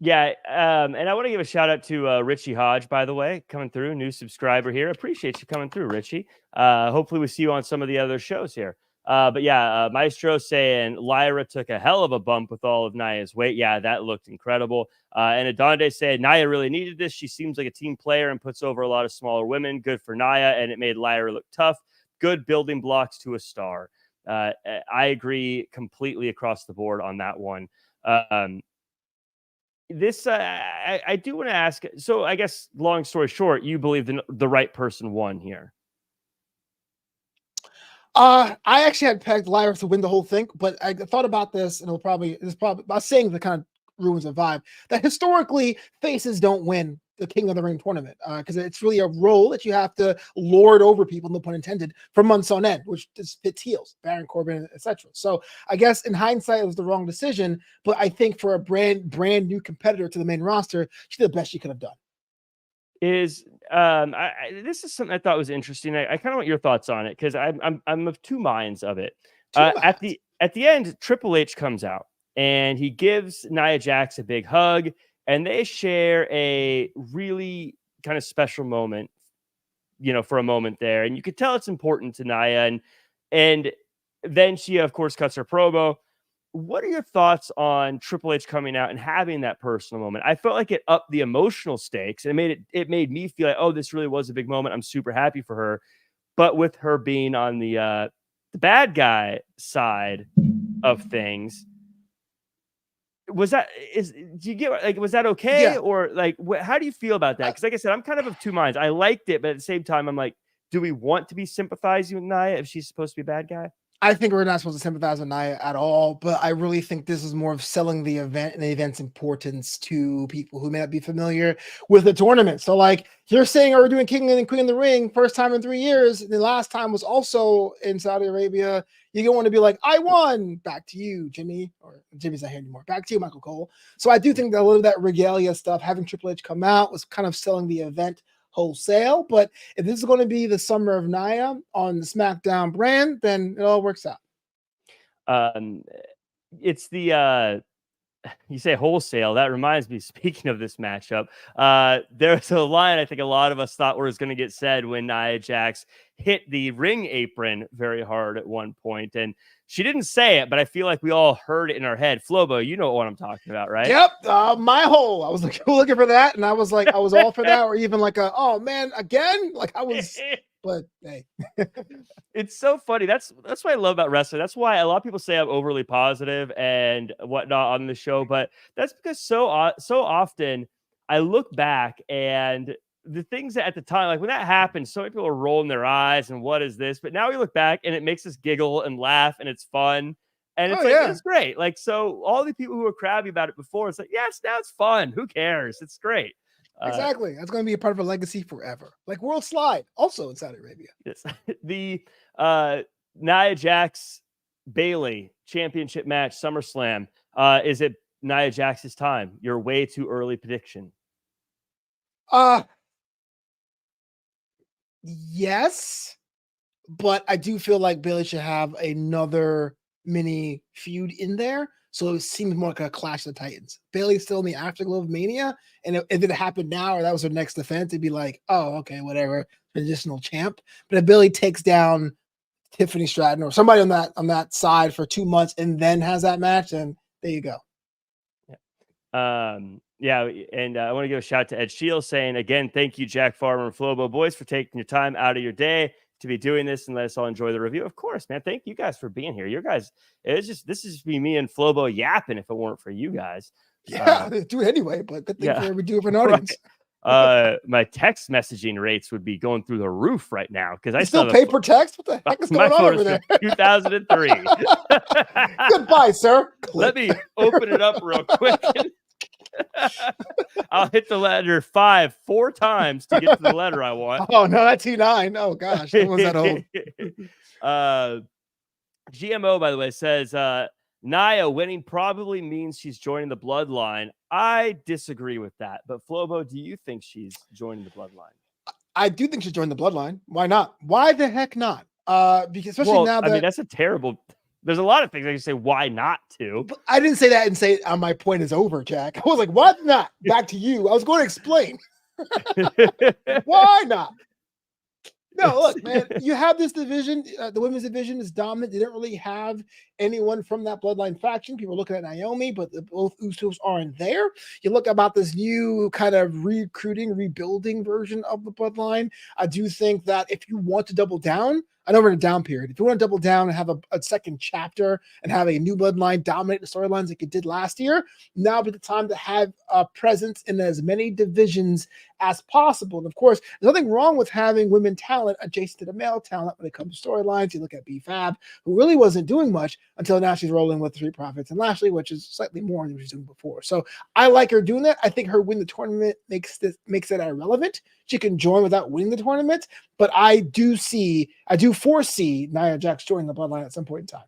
Yeah, and I want to give a shout out to Richie Hodge, by the way, coming through, new subscriber here. Appreciate you coming through, Richie. Hopefully we see you on some of the other shows here. But yeah, Maestro saying Lyra took a hell of a bump with all of Nia's weight. Yeah, that looked incredible. And Adonde said Nia really needed this. She seems like a team player and puts over a lot of smaller women. Good for Nia, and it made Lyra look tough. Good building blocks to a star. I agree completely across the board on that one. This I do want to ask. So I guess long story short, you believe the right person won here. I actually had pegged Lyra to win the whole thing, but I thought about this, and it's probably by saying the kind of ruins the vibe that historically faces don't win the King of the Ring tournament because it's really a role that you have to lord over people, no pun intended, for months on end, which just fits heels, Baron Corbin, etc. So I guess in hindsight, it was the wrong decision, but I think for a brand new competitor to the main roster, she did the best she could have done. This is something I thought was interesting. I kind of want your thoughts on it because I'm of two minds of it. At the end, Triple H comes out and he gives Nia Jax a big hug, and they share a really kind of special moment, for a moment there, and you could tell it's important to Nia, and then she of course cuts her promo. What are your thoughts on Triple H coming out and having that personal moment? I felt like it upped the emotional stakes and it made me feel like, oh, this really was a big moment. I'm super happy for her. But with her being on the bad guy side of things, was that okay? Yeah. Or like, how do you feel about that? Because like I said, I'm kind of two minds. I liked it, but at the same time, I'm like, do we want to be sympathizing with Nia if she's supposed to be a bad guy? I think we're not supposed to sympathize with Nia at all, but I really think this is more of selling the event and the event's importance to people who may not be familiar with the tournament. So, like, you're saying, we're doing King and Queen of the Ring, first time in 3 years. The last time was also in Saudi Arabia. You don't want to be like, I won. Back to you, Jimmy. Or Jimmy's not here anymore. Back to you, Michael Cole. So I do think that a little of that regalia stuff, having Triple H come out, was kind of selling the event wholesale. But if this is going to be the summer of Nia on the SmackDown brand, then it all works out. It's the you say wholesale. That reminds me, speaking of this matchup, there's a line I think a lot of us thought was going to get said when Nia Jax hit the ring apron very hard at one point, and she didn't say it, but I feel like we all heard it in our head. Flobo, you know what I'm talking about, right? Yep. My hole. I was looking for that, and I was like, I was all for that, or even like oh man, again. Like I was, but hey. It's so funny. That's what I love about wrestling. That's why a lot of people say I'm overly positive and whatnot on the show, but that's because so often I look back and the things that at the time, like when that happened, so many people are rolling their eyes and what is this? But now we look back and it makes us giggle and laugh and it's fun. And it's it's great. Like, so all the people who were crabby about it before, it's like, yes, now it's fun. Who cares? It's great. Exactly. That's going to be a part of a legacy forever. Like World Slide, also in Saudi Arabia. Yes. The Nia Jax Bayley championship match, SummerSlam. Is it Nia Jax's time? Your way too early prediction. Yes, but I do feel like Bayley should have another mini feud in there. So it seems more like a Clash of the Titans. Bayley's still in the afterglow of Mania, and if it happened now or that was her next defense, it'd be like, oh, okay, whatever, traditional champ. But if Bayley takes down Tiffany Stratton or somebody on that side for 2 months and then has that match, then there you go. Yeah, and I want to give a shout out to Ed Shields saying, again, thank you, Jack Farmer and Flobo Boyce, for taking your time out of your day to be doing this and let us all enjoy the review. Of course, man. Thank you guys for being here. You guys, this is just me and Flobo yapping if it weren't for you guys. Yeah, do it anyway, but good thing we do it for an audience. My text messaging rates would be going through the roof right now because I still pay for text. What the heck is going on over there? 2003. Goodbye, sir. Let me open it up real quick. I'll hit the letter 5 4 times to get to the letter I want. Oh no, that's T9. Oh gosh, that was that old. GMO, by the way, says Nia winning probably means she's joining the Bloodline. I disagree with that. But Flobo, do you think she's joining the Bloodline? I do think she's joining the Bloodline. Why not? Why the heck not? Because especially now that I mean, that's a terrible. There's a lot of things I can say why not to. But I didn't say that and say my point is over, Jack. I was like, why not? Back to you. I was going to explain. Why not? No, look, man, you have this division. The women's division is dominant. They don't really have anyone from that Bloodline faction. People are looking at Naomi, but both Usos aren't there. You look about this new kind of recruiting, rebuilding version of the Bloodline. I do think that if you want to double down, I know we're in a down period. If you want to double down and have a second chapter and have a new Bloodline dominate the storylines like it did last year, now would be the time to have a presence in as many divisions as possible. And of course, there's nothing wrong with having women talent adjacent to the male talent when it comes to storylines. You look at B-Fab, who really wasn't doing much until now she's rolling with Street Profits and Lashley, which is slightly more than she was doing before. So I like her doing that. I think her win the tournament makes it irrelevant. She can join without winning the tournament, but I do foresee Nia Jax joining the Bloodline at some point in time.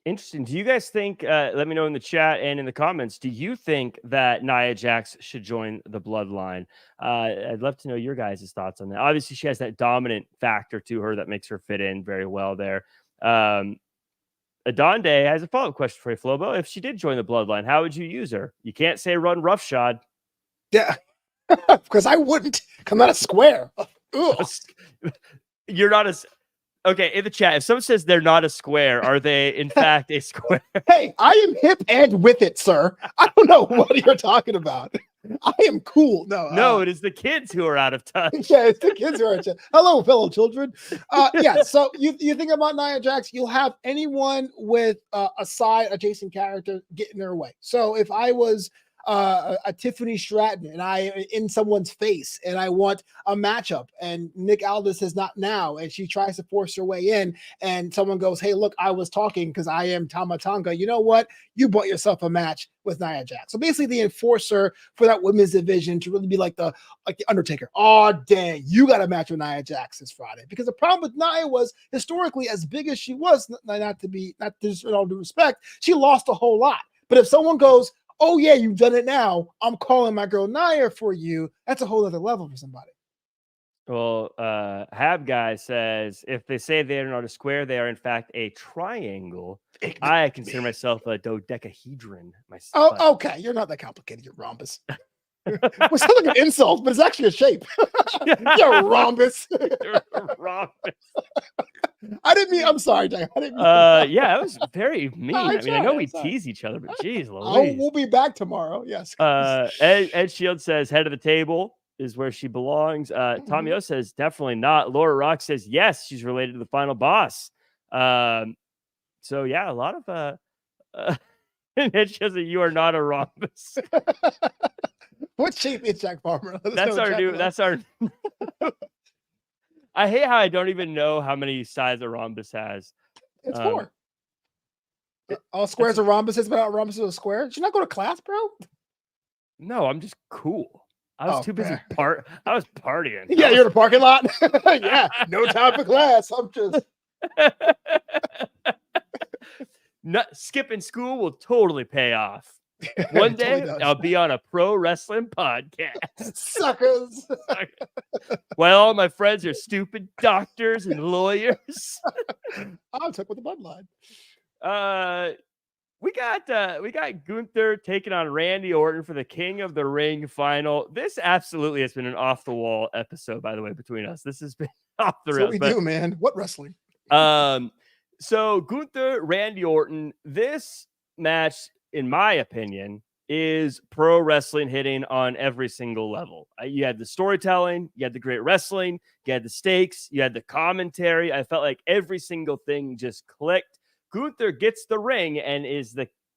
Interesting. Do you guys think, let me know in the chat and in the comments, do you think that Nia Jax should join the Bloodline? I'd love to know your guys' thoughts on that. Obviously, she has that dominant factor to her that makes her fit in very well there. Adonde has a follow-up question for you, Flobo. If she did join the Bloodline, how would you use her? You can't say run roughshod. Yeah, because I wouldn't. I'm not a square. You're not a... Okay, in the chat, if someone says they're not a square, are they in fact a square? Hey, I am hip and with it, sir. I don't know what you're talking about. I am cool. No, it is the kids who are out of touch. Yeah, it's the kids who are out of touch. Hello, fellow children. Yeah, so you think about Nia Jax, you'll have anyone with a side adjacent character get in their way. So if I was a Tiffany Stratton and I in someone's face and I want a matchup and Nick Aldis is not now and she tries to force her way in and someone goes, hey, look, I was talking because I am Tama Tonga. You know what? You bought yourself a match with Nia Jax. So basically the enforcer for that women's division to really be like the Undertaker. Oh, dang, you got a match with Nia Jax this Friday. Because the problem with Nia was historically as big as she was, not just with all due respect, she lost a whole lot. But if someone goes, oh yeah, you've done it now, I'm calling my girl Nia for you, that's a whole other level for somebody. Well, Hab Guy says, if they say they are not a square, they are in fact a triangle. I consider myself a dodecahedron myself. Oh, okay. You're not that complicated. You're rhombus. Which sounds like an insult, but it's actually a shape. You're a rhombus. You're a rhombus. I didn't mean, I'm sorry, Jack. I didn't mean yeah, that was very mean. I mean, I know we tease each other, but geez, Louise. We'll be back tomorrow. Yes. Ed Shield says head of the table is where she belongs. Tommy O says definitely not. Laura Rock says yes, she's related to the final boss. So yeah, a lot of Ed says that you are not a rhombus. What shape is Jack Farmer? That's our I hate how I don't even know how many sides a rhombus has. It's 4. All squares are rhombuses, but not rhombuses are square. Did you not go to class, bro? No, I'm just cool. I was too busy I was partying. Yeah, you're in the parking lot. Yeah, no time for class. I'm just skipping school will totally pay off. One day totally I'll be on a pro wrestling podcast. Suckers. While all my friends are stupid doctors and lawyers. I'll talk with the Bloodline. We got Gunther taking on Randy Orton for the King of the Ring final. This absolutely has been an off the wall episode, by the way, between us. This has been off the rails. What we do, man. What wrestling? So Gunther, Randy Orton, this match, in my opinion, is pro wrestling hitting on every single level. You had the storytelling, you had the great wrestling, you had the stakes, you had the commentary. I felt like every single thing just clicked. Gunther gets the ring and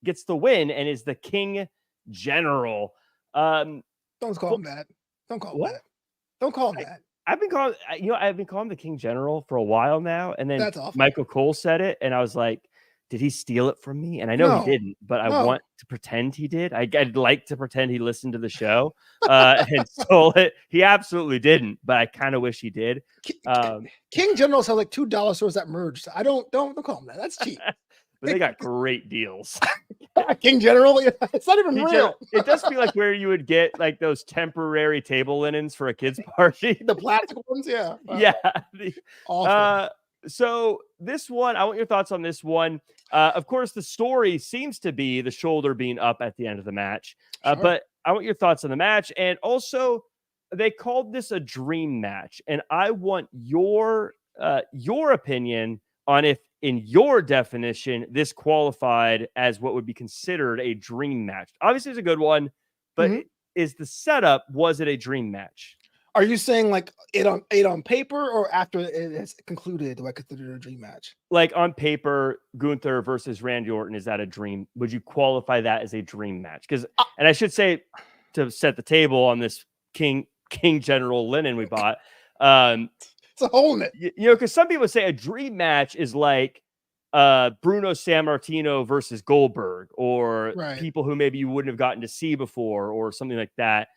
gets the win and is the King General. Don't call him that. Don't call him that. Don't call him that. I've been calling him the King General for a while now, and then That's awful. Michael Cole said it, and I was like, did he steal it from me? And I know he didn't, but I want to pretend he did. I'd like to pretend he listened to the show and stole it. He absolutely didn't, but I kind of wish he did. King Generals have like $2 stores that merged. I don't call him that. That's cheap. But they got great deals. King General, it's not even real. It does feel like where you would get like those temporary table linens for a kid's party. The plastic ones, yeah. Yeah. Awesome. So this one, I want your thoughts on this one. Of course, the story seems to be the shoulder being up at the end of the match. Sure. But I want your thoughts on the match. And also, they called this a dream match. And I want your opinion on if, in your definition, this qualified as what would be considered a dream match. Obviously, it's a good one, but is the setup, was it a dream match? Are you saying like it on paper or after it has concluded? Do I consider it a dream match? Like on paper, Gunther versus Randy Orton, is that a dream? Would you qualify that as a dream match? Because, and I should say, to set the table on this King General linen we bought, it's a hole in it. You know, because some people say a dream match is like Bruno Sammartino versus Goldberg, or people who maybe you wouldn't have gotten to see before, or something like that.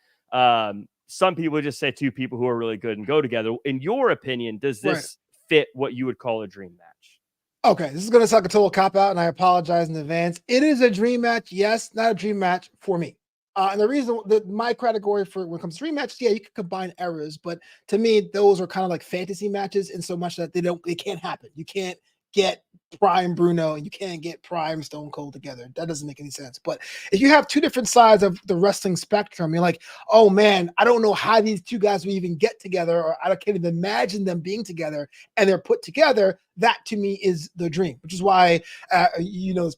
Some people would just say two people who are really good and go together. In your opinion, does this fit what you would call a dream match? Okay, this is going to suck a total cop out, and I apologize in advance. It is a dream match, yes, not a dream match for me. And the reason that my category for when it comes to dream matches, yeah, you can combine eras, but to me, those are kind of like fantasy matches in so much that they can't happen. You can't get prime Bruno and you can't get prime Stone Cold together. That doesn't make any sense. But if you have two different sides of the wrestling spectrum, you're like, oh man, I don't know how these two guys will even get together, or I can't even imagine them being together, and they're put together. That to me is the dream, which is why,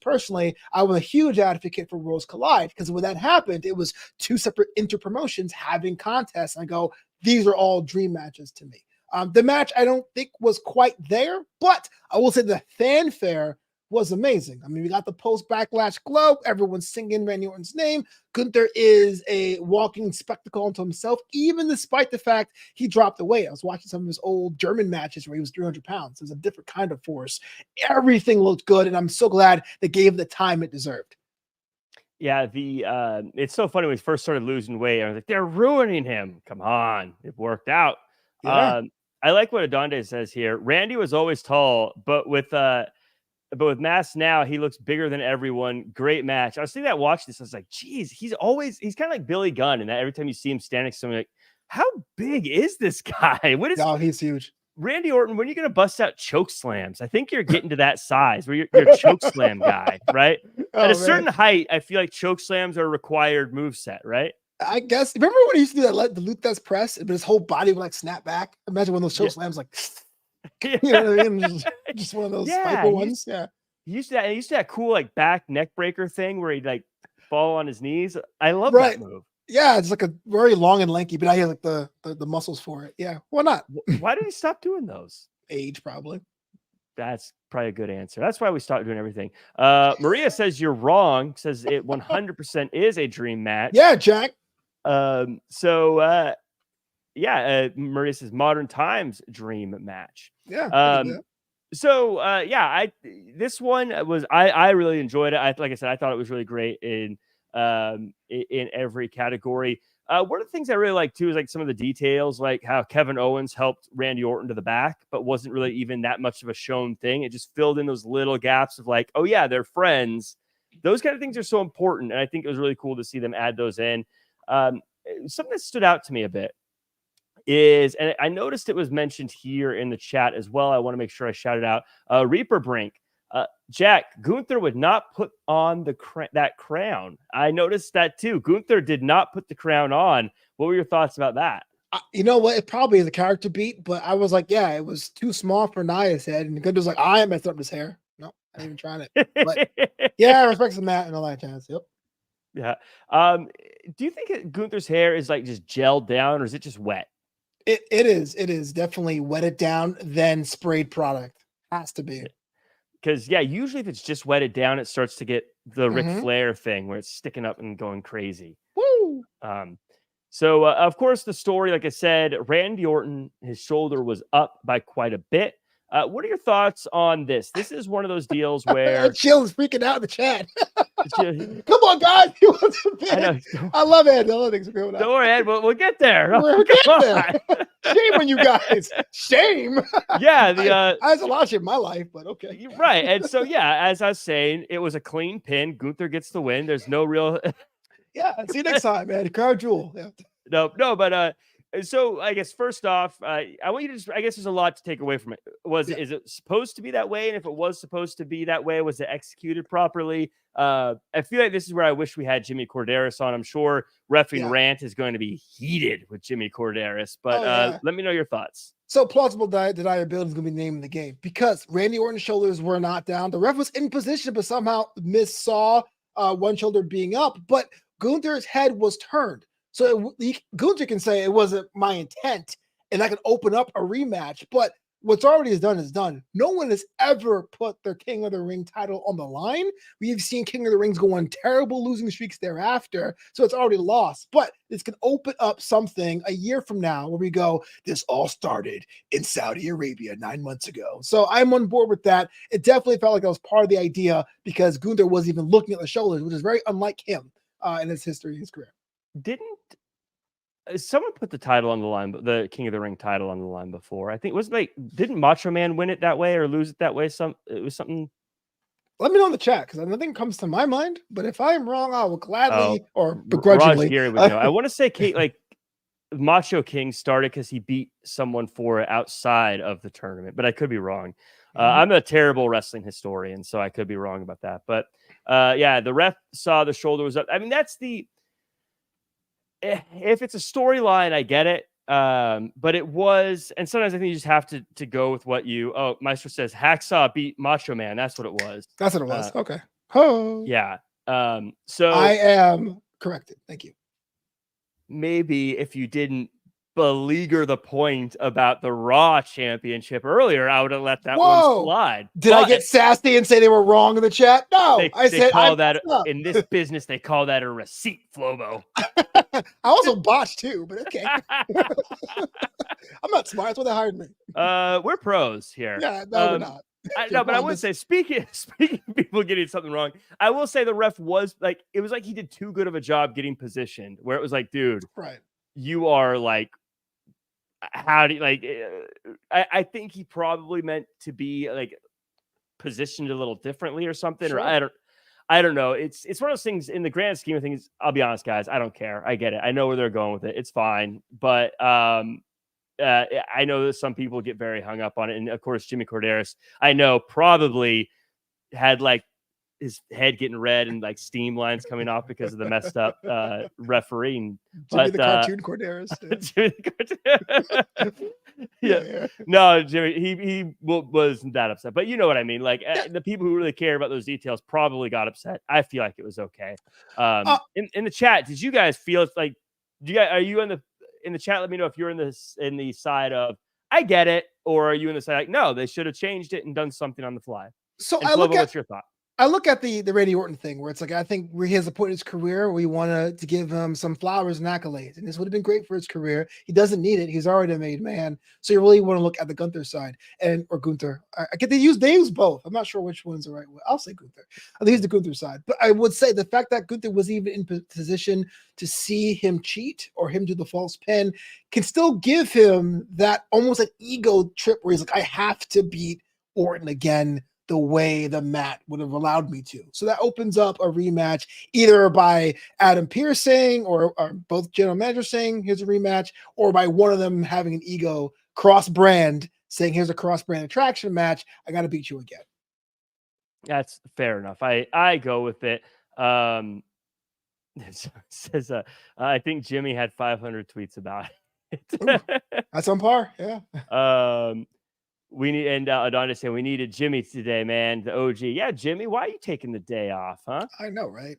personally, I was a huge advocate for Worlds Collide, because when that happened, it was two separate inter-promotions having contests. And I go, these are all dream matches to me. The match I don't think was quite there, but I will say the fanfare was amazing. I mean, we got the post-backlash glow. Everyone's singing Randy Orton's name. Gunther is a walking spectacle unto himself, even despite the fact he dropped the weight. I was watching some of his old German matches where he was 300 pounds. It was a different kind of force. Everything looked good, and I'm so glad they gave the time it deserved. Yeah, it's so funny when he first started losing weight. I was like, they're ruining him. Come on, it worked out. Yeah. I like what Adonde says here. Randy was always tall, but with mass now, he looks bigger than everyone. Great match. I was thinking that watching this, I was like, geez, he's kind of like Billy Gunn, and that every time you see him standing next to him, like, how big is this guy? He's huge. Randy Orton, when are you going to bust out choke slams? I think you're getting to that size where you're a choke slam guy, right? At a certain height, I feel like choke slams are a required moveset, right? I guess. Remember when he used to do that, the Luthez press, but his whole body would like snap back? Imagine one of those choke slams, like, you know what I mean? Just one of those hyper ones. He used to have that cool like back neck breaker thing where he'd like fall on his knees. I love that move. Yeah, it's like a very long and lanky, but I have like the muscles for it. Yeah, why not? Why did he stop doing those? Age, probably. That's probably a good answer. That's why we stopped doing everything. Maria says you're wrong. Says it 100% is a dream match. Yeah, Jack. Maria says modern times dream match. Yeah. This one was I really enjoyed it. Like I said, I thought it was really great in every category. One of the things I really like too is like some of the details, like how Kevin Owens helped Randy Orton to the back, but wasn't really even that much of a shown thing. It just filled in those little gaps of like, oh yeah, they're friends. Those kind of things are so important, and I think it was really cool to see them add those in. Something that stood out to me a bit is, and I noticed it was mentioned here in the chat as well. I want to make sure I shout it out. Reaper Brink. Jack, Gunther would not put on that crown. I noticed that too. Gunther did not put the crown on. What were your thoughts about that? You know what? It probably is a character beat, but I was like, yeah, it was too small for Nia's head. And Gunther's like, I messed up his hair. No, I ain't even trying it. But yeah, I respect some Matt and all that jazz. Yep. Yeah. Do you think Gunther's hair is like just gelled down, or is it just wet? It is definitely wetted down, then sprayed product. Has to be. Because usually if it's just wetted down, it starts to get the Ric Mhm. Flair thing where it's sticking up and going crazy. Woo! So of course the story, like I said, Randy Orton, his shoulder was up by quite a bit. What are your thoughts on this? This is one of those deals where Chill is freaking out in the chat. Ju- Come on, guys. He wants a I know. pin. I love Ed. I love things going Don't on. worry, Ed. We'll get there. We'll get Come there. on. Shame on you guys. Shame. Yeah, the I has a lot of shit in my life, but okay. you're right. And so as I was saying, it was a clean pin. Gunther gets the win. There's no real Yeah. See you next time, man. Cargill. Yeah. no, but so I guess first off, I want you to just, I guess there's a lot to take away from it. Is it supposed to be that way? And if it was supposed to be that way, was it executed properly? I feel like this is where I wish we had Jimmy Corderas on. I'm sure Reffing Rant is going to be heated with Jimmy Corderas, but let me know your thoughts. So plausible deniability is going to be named the game because Randy Orton's shoulders were not down. The ref was in position, but somehow missaw one shoulder being up, but Gunther's head was turned. So Gunther can say it wasn't my intent, and I can open up a rematch. But what's already is done. No one has ever put their King of the Ring title on the line. We've seen King of the Rings go on terrible losing streaks thereafter, so it's already lost. But this can open up something a year from now where we go, this all started in Saudi Arabia 9 months ago. So I'm on board with that. It definitely felt like that was part of the idea because Gunther wasn't even looking at the shoulders, which is very unlike him in his history, his career. Didn't someone put the title on the line, the King of the Ring title on the line before? I think it was didn't Macho Man win it that way or lose it that way? It was something. Let me know in the chat because nothing comes to my mind. But if I am wrong, I will gladly or begrudgingly. Would know. I want to say Macho King started because he beat someone for it outside of the tournament, but I could be wrong. I'm a terrible wrestling historian, so I could be wrong about that. But the ref saw the shoulder was up. I mean, that's if it's a storyline, I get it. But it was, and sometimes I think you just have to go with what Maestro says Hacksaw beat Macho Man. That's what it was. That's what it was. Okay. Oh. Yeah. So I am corrected. Thank you. Maybe if you didn't beleaguer the point about the Raw championship earlier, I would have let that one slide. Did I get sassy and say they were wrong in the chat? No, I said that in this business, they call that a receipt, Flobo. I also botched too, but okay. I'm not smart. That's why they hired me. We're pros here. Yeah, no, we're not. But I would say, speaking of people getting something wrong, I will say the ref was it was like he did too good of a job getting positioned, where it was like, dude, right, you are how do you I think he probably meant to be positioned a little differently or something, sure. Or I don't know. It's one of those things in the grand scheme of things. I'll be honest, guys. I don't care. I get it. I know where they're going with it. It's fine. But I know that some people get very hung up on it. And of course, Jimmy Corderas, I know probably had his head getting red and steam lines coming off because of the messed up refereeing. Jimmy the cartoon Corderas. Yeah. No, Jimmy, he wasn't that upset, but you know what I mean. The people who really care about those details probably got upset. I feel like it was okay. In the chat, did you guys feel are you in the chat? Let me know if you're in the side of I get it, or are you in the side no, they should have changed it and done something on the fly. So what's your thought? I look at the Randy Orton thing where it's I think he has a point in his career where we want to give him some flowers and accolades, and this would have been great for his career. He doesn't need it; he's already a made man. So you really want to look at the Gunther side or Gunther. I get they use both. I'm not sure which one's the right way. I'll say Gunther. I think he's the Gunther side, but I would say the fact that Gunther was even in position to see him cheat or him do the false pin can still give him that almost an ego trip where he's I have to beat Orton again the way the mat would have allowed me to. So that opens up a rematch either by Adam Pearce saying or both general managers saying here's a rematch, or by one of them having an ego cross-brand saying here's a cross-brand attraction match. I got to beat you again. That's fair enough. I go with it. It says I think Jimmy had 500 tweets about it. Ooh, that's on par. Yeah. We need, and Adonis saying we needed Jimmy today, man. The OG. Yeah, Jimmy, why are you taking the day off, huh? I know, right?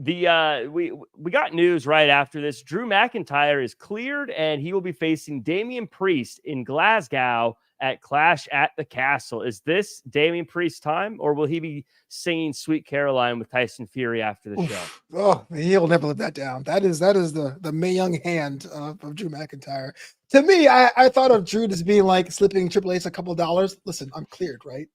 We got news right after this. Drew McIntyre is cleared, and he will be facing Damian Priest in Glasgow at Clash at the Castle. Is this Damian Priest time, or will he be singing Sweet Caroline with Tyson Fury after the show? Oh, he'll never live that down. That is the Mae Young hand of Drew McIntyre. To me, I thought of Drew as being like slipping Triple H a couple of dollars. Listen, I'm cleared, right?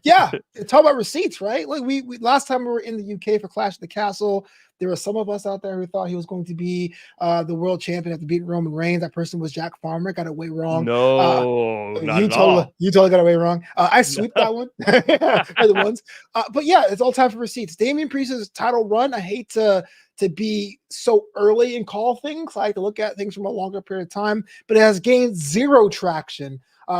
Yeah, talk about receipts, right? Like we last time we were in the UK for Clash at the Castle, there were some of us out there who thought he was going to be the world champion after beating Roman Reigns. That person was Jack Farmer. Got it way wrong. No, not at all. You totally got it way wrong. I sweep that one. Are the ones. But yeah, it's all time for receipts. Damian Priest's title run. I hate to be so early and call things. I like to look at things from a longer period of time, but it has gained zero traction.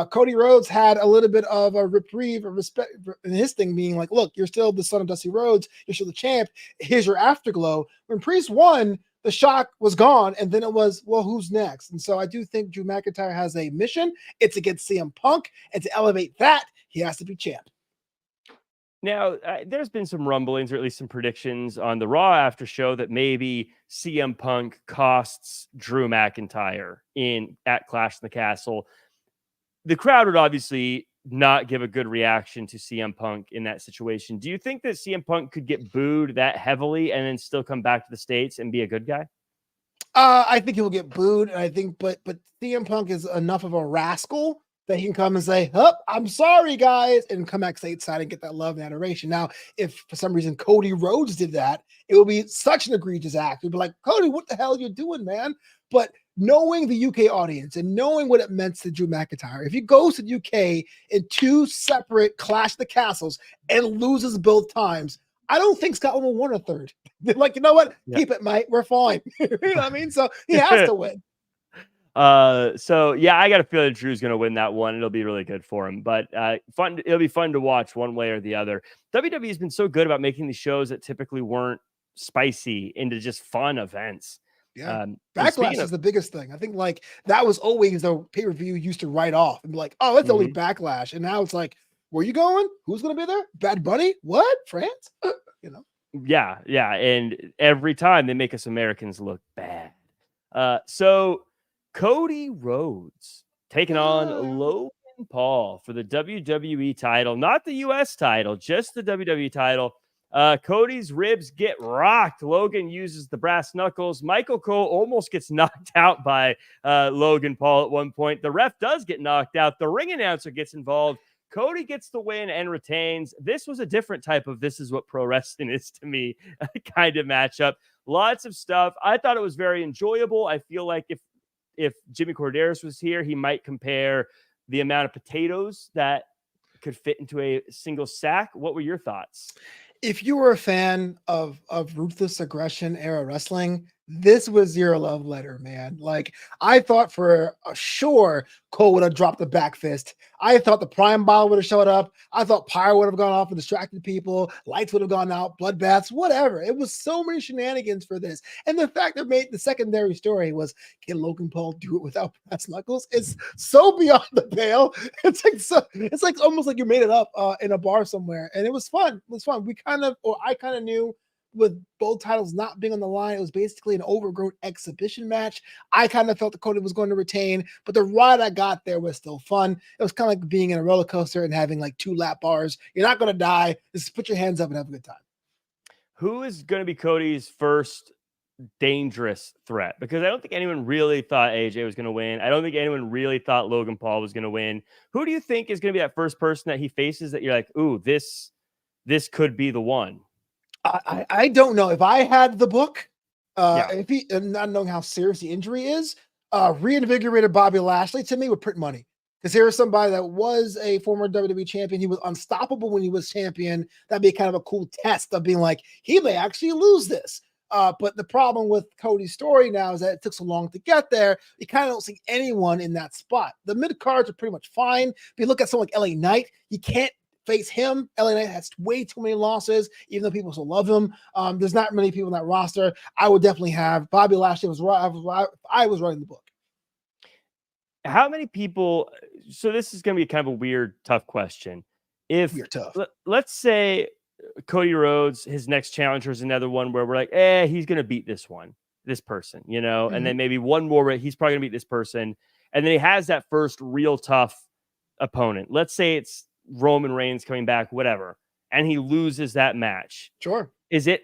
Cody Rhodes had a little bit of a reprieve of respect in his thing being like, look, you're still the son of Dusty Rhodes. You're still the champ. Here's your afterglow. When Priest won, the shock was gone. And then it was, well, who's next? And so I do think Drew McIntyre has a mission. It's against CM Punk. And to elevate that, he has to be champ. Now, there's been some rumblings, or at least some predictions on the Raw after show that maybe CM Punk costs Drew McIntyre at Clash in the Castle. The crowd would obviously not give a good reaction to CM Punk in that situation. Do you think that CM Punk could get booed that heavily and then still come back to the States and be a good guy? I think he'll get booed. And I think, but CM Punk is enough of a rascal that he can come and say, oh, I'm sorry, guys, and come back stateside and get that love and adoration. Now, if for some reason Cody Rhodes did that, it would be such an egregious act. We'd be like, Cody, what the hell are you doing, man? But knowing the UK audience and knowing what it meant to Drew McIntyre, if he goes to the UK in two separate Clash the Castles and loses both times, I don't think Scotland will win a third. They're like, you know what? Yeah. Keep it, mate. We're fine. You know what I mean? So he has to win. So yeah, I got a feeling Drew's going to win that one. It'll be really good for him, but it'll be fun to watch one way or the other. WWE has been so good about making these shows that typically weren't spicy into just fun events. Yeah. Backlash is the biggest thing. I think like that was always the pay-per-view used to write off and be like, oh, it's only Backlash. And now it's like, where you going? Who's going to be there? Bad Bunny? What? France? You know? Yeah. Yeah. And every time they make us Americans look bad. So Cody Rhodes taking on Logan Paul for the WWE title, not the US title, just the WWE title. Cody's ribs get rocked. Logan uses the brass knuckles. Michael Cole almost gets knocked out by Logan Paul at one point. The ref does get knocked out. The ring announcer gets involved. Cody gets the win and retains. This was a different type of this is what pro wrestling is to me kind of matchup. Lots of stuff. I thought it was very enjoyable. I feel like if Jimmy Corderas was here, he might compare the amount of potatoes that could fit into a single sack. What were your thoughts? If you were a fan of ruthless aggression era wrestling, this was your love letter, man. Like, I thought for sure Cole would have dropped the back fist. I thought the prime bottle would have showed up. I thought pyre would have gone off and distracted people. Lights would have gone out, bloodbaths, whatever. It was so many shenanigans for this. And the fact that made the secondary story was, can Logan Paul do it without brass knuckles? It's so beyond the pale. It's like almost like you made it up in a bar somewhere. And it was fun. It was fun. I kind of knew with both titles not being on the line, it was basically an overgrown exhibition match. I kind of felt that Cody was going to retain, but the ride I got there was still fun. It was kind of like being in a roller coaster and having like 2 lap bars. You're not going to die. Just put your hands up and have a good time. Who is going to be Cody's first dangerous threat? Because I don't think anyone really thought AJ was going to win. I don't think anyone really thought Logan Paul was going to win. Who do you think is going to be that first person that he faces that you're like, ooh, this could be the one? I don't know. If I had the book, if he, not knowing how serious the injury is, reinvigorated Bobby Lashley to me would print money. Because here's somebody that was a former WWE champion. He was unstoppable when he was champion. That'd be kind of a cool test of being like, he may actually lose this. But the problem with Cody's story now is that it took so long to get there. You kind of don't see anyone in that spot. The mid cards are pretty much fine. If you look at someone like LA Knight, you can't face him. LA Knight has way too many losses, even though people still love him. There's not many people in that roster. I would definitely have Bobby Lashley. I was writing the book. How many people? So this is going to be kind of a weird, tough question. If You're tough. Let's say Cody Rhodes, his next challenger is another one where we're like, he's going to beat this person, and then maybe one more where he's probably going to beat this person. And then he has that first real tough opponent. Let's say it's Roman Reigns coming back, whatever, and he loses that match. Sure. Is it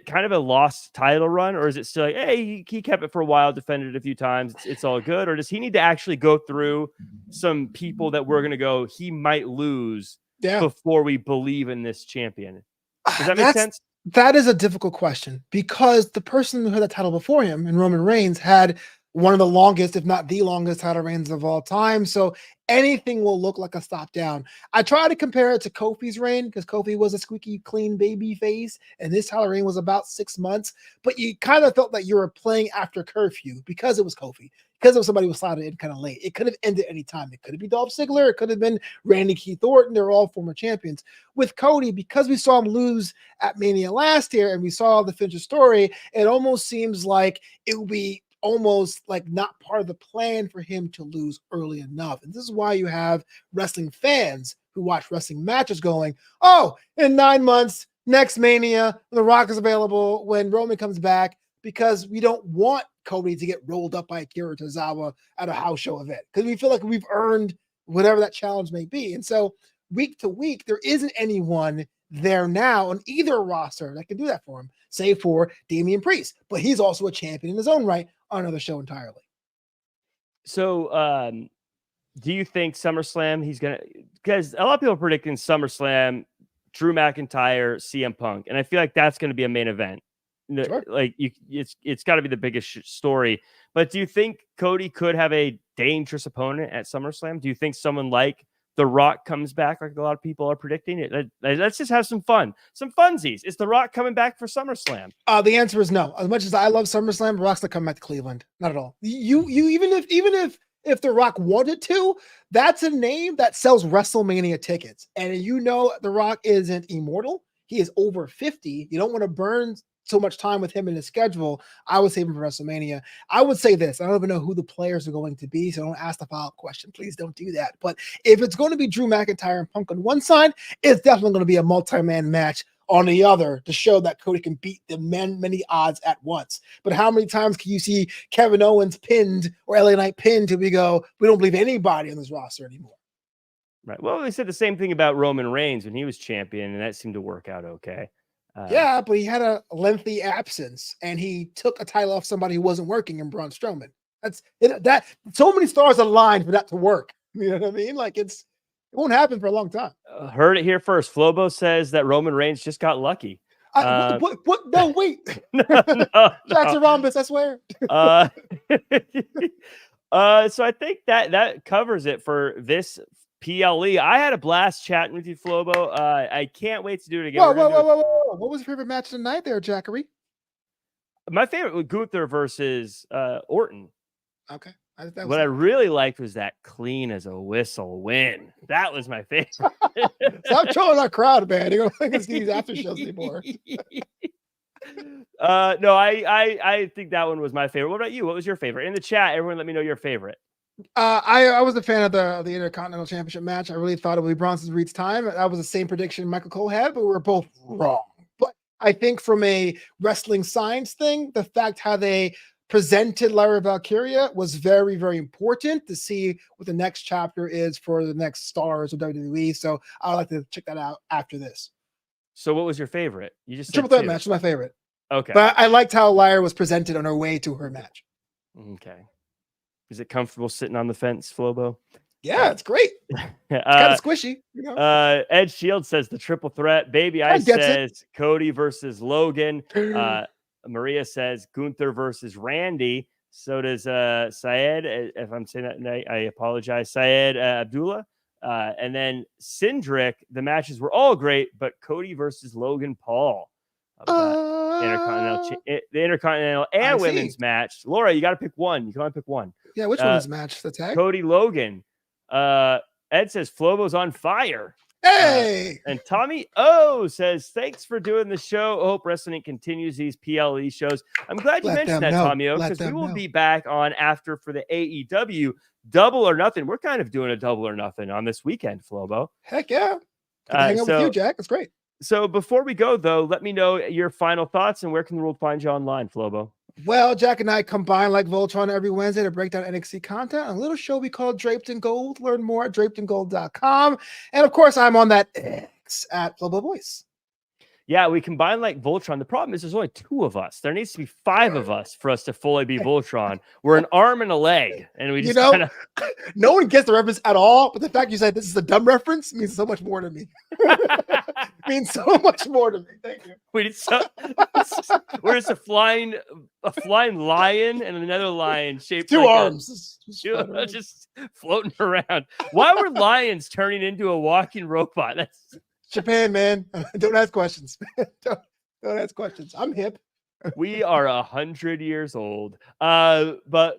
kind of a lost title run, or is it still like, hey, he kept it for a while, defended it a few times, it's all good? Or does he need to actually go through some people that we're going to go, he might lose before we believe in this champion? Does that make sense? That is a difficult question, because the person who had that title before him, and Roman Reigns, had one of the longest, if not the longest, title reigns of all time. So anything will look like a stop down. I try to compare it to Kofi's reign, because Kofi was a squeaky clean baby face, and this title reign was about 6 months. But you kind of felt that you were playing after curfew because it was Kofi, because it was somebody who was slotted in kind of late. It could have ended any time. It could have been Dolph Ziggler. It could have been Randy Keith Orton. They're all former champions. With Cody, because we saw him lose at Mania last year, and we saw the finisher story, it almost seems like it will be almost like not part of the plan for him to lose early enough. And this is why you have wrestling fans who watch wrestling matches going, oh, in 9 months, next Mania, The Rock is available when Roman comes back, because we don't want Cody to get rolled up by Akira Tozawa at a house show event, because we feel like we've earned whatever that challenge may be. And so week to week, there isn't anyone there now on either roster that can do that for him, save for Damian Priest. But he's also a champion in his own right on another show entirely. So do you think SummerSlam, he's going to, because a lot of people are predicting SummerSlam, Drew McIntyre, CM Punk, and I feel like that's going to be a main event. Sure. Like it's got to be the biggest story. But do you think Cody could have a dangerous opponent at SummerSlam? Do you think someone like The Rock comes back, like a lot of people are predicting it? Let's just have some fun, some funsies. Is The Rock coming back for SummerSlam? The answer is no. As much as I love SummerSlam, The Rock's not coming back to Cleveland. Not at all. You even if The Rock wanted to, that's a name that sells WrestleMania tickets. And The Rock isn't immortal. He is over 50. You don't want to burn so much time with him in his schedule. I would save him for WrestleMania. I would say this. I don't even know who the players are going to be, so don't ask the follow-up question. Please don't do that. But if it's going to be Drew McIntyre and Punk on one side, it's definitely going to be a multi-man match on the other to show that Cody can beat the many odds at once. But how many times can you see Kevin Owens pinned or LA Knight pinned till we go, we don't believe anybody on this roster anymore? Right. Well, they said the same thing about Roman Reigns when he was champion, and that seemed to work out okay. Yeah, but he had a lengthy absence, and he took a title off somebody who wasn't working in Braun Strowman. That's it. That so many stars aligned for that to work. You know what I mean? Like it won't happen for a long time. Heard it here first. Flobo says that Roman Reigns just got lucky. What? No, wait. no, Jackson Rhombus, I swear. So I think that covers it for this PLE. I had a blast chatting with you, Flobo. I can't wait to do it again. Whoa. What was your favorite match tonight there, Jackery? My favorite was Gunther versus Orton. Okay. What I really liked was that clean as a whistle win. That was my favorite. Stop trolling our crowd, man. They're going to think it's these after shows anymore. No, I think that one was my favorite. What about you? What was your favorite? In the chat, everyone let me know your favorite. I was a fan of the Intercontinental Championship match. I really thought it would be Bronson Reed's time. That was the same prediction Michael Cole had, but we were both wrong. But I think from a wrestling science thing, the fact how they presented Lyra Valkyria was very, very important to see what the next chapter is for the next stars of WWE. So I'd like to check that out after this. So what was your favorite? You just Triple Threat match was my favorite. Okay. But I liked how Lyra was presented on her way to her match. Okay. Is it comfortable sitting on the fence, Flobo? Yeah, it's great. It's kind of squishy. Ed Shield says the triple threat. Baby Ice says Cody versus Logan. Maria says Gunther versus Randy. So does Syed. If I'm saying that, I apologize. Syed Abdullah. And then Cindric, the matches were all great, but Cody versus Logan Paul. The Intercontinental and women's match. Laura, you got to pick one. You can only pick one. Yeah, which women's match? The tag? Cody Logan. Ed says Flobo's on fire. Hey! And Tommy O says, thanks for doing the show. I hope Wrestling continues these PLE shows. I'm glad you mentioned that, Tommy O, because we will be back on after for the AEW Double or Nothing. We're kind of doing a Double or Nothing on this weekend, Flobo. Heck yeah. Hang out with you, Jack. That's great. So before we go, though, let me know your final thoughts and where can the world find you online, Flobo? Well, Jack and I combine like Voltron every Wednesday to break down NXT content on a little show we call Draped in Gold. Learn more at drapedingold.com. And of course, I'm on that X at Flobo Boyce. Yeah, we combine like Voltron. The problem is there's only 2 of us. There needs to be 5 of us for us to fully be Voltron. We're an arm and a leg. And we just kinda... no one gets the reference at all. But the fact you said this is a dumb reference means so much more to me. Means so much more to me. Thank you. We're just a flying lion and another lion shaped 2 like arms. Just floating around. Why were lions turning into a walking robot? That's Japan, man. Don't ask questions. Don't ask questions. I'm hip. We are 100 years old. But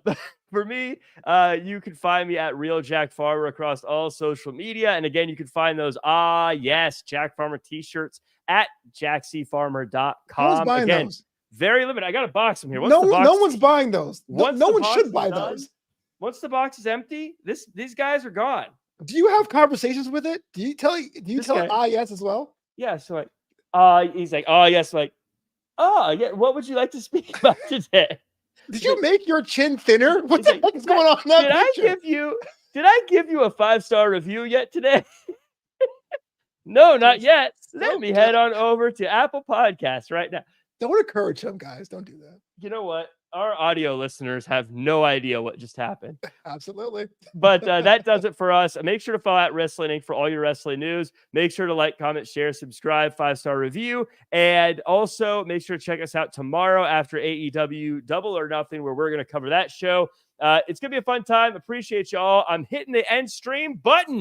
for me, you can find me at Real Jack Farmer across all social media. And again, you can find those Jack Farmer t-shirts at jackcfarmer.com. Again, those? Very limited. I got a box from here. No one's buying those. No one should buy those. Once the box is empty, these guys are gone. Do you have conversations with it? Do you tell it yes as well? Yeah. So like, he's like, yes. Like, yeah. What would you like to speak about today? Did you make your chin thinner? What the heck is going on in that picture? Did I give you a 5-star review yet today? No, not yet. Let me head on over to Apple Podcasts right now. Don't encourage him, guys. Don't do that. You know what? Our audio listeners have no idea what just happened. Absolutely. But that does it for us. Make sure to follow at Wrestling Inc. for all your wrestling news. Make sure to like, comment, share, subscribe, 5-star review. And also make sure to check us out tomorrow after AEW Double or Nothing, where we're going to cover that show. It's going to be a fun time. Appreciate y'all. I'm hitting the end stream button.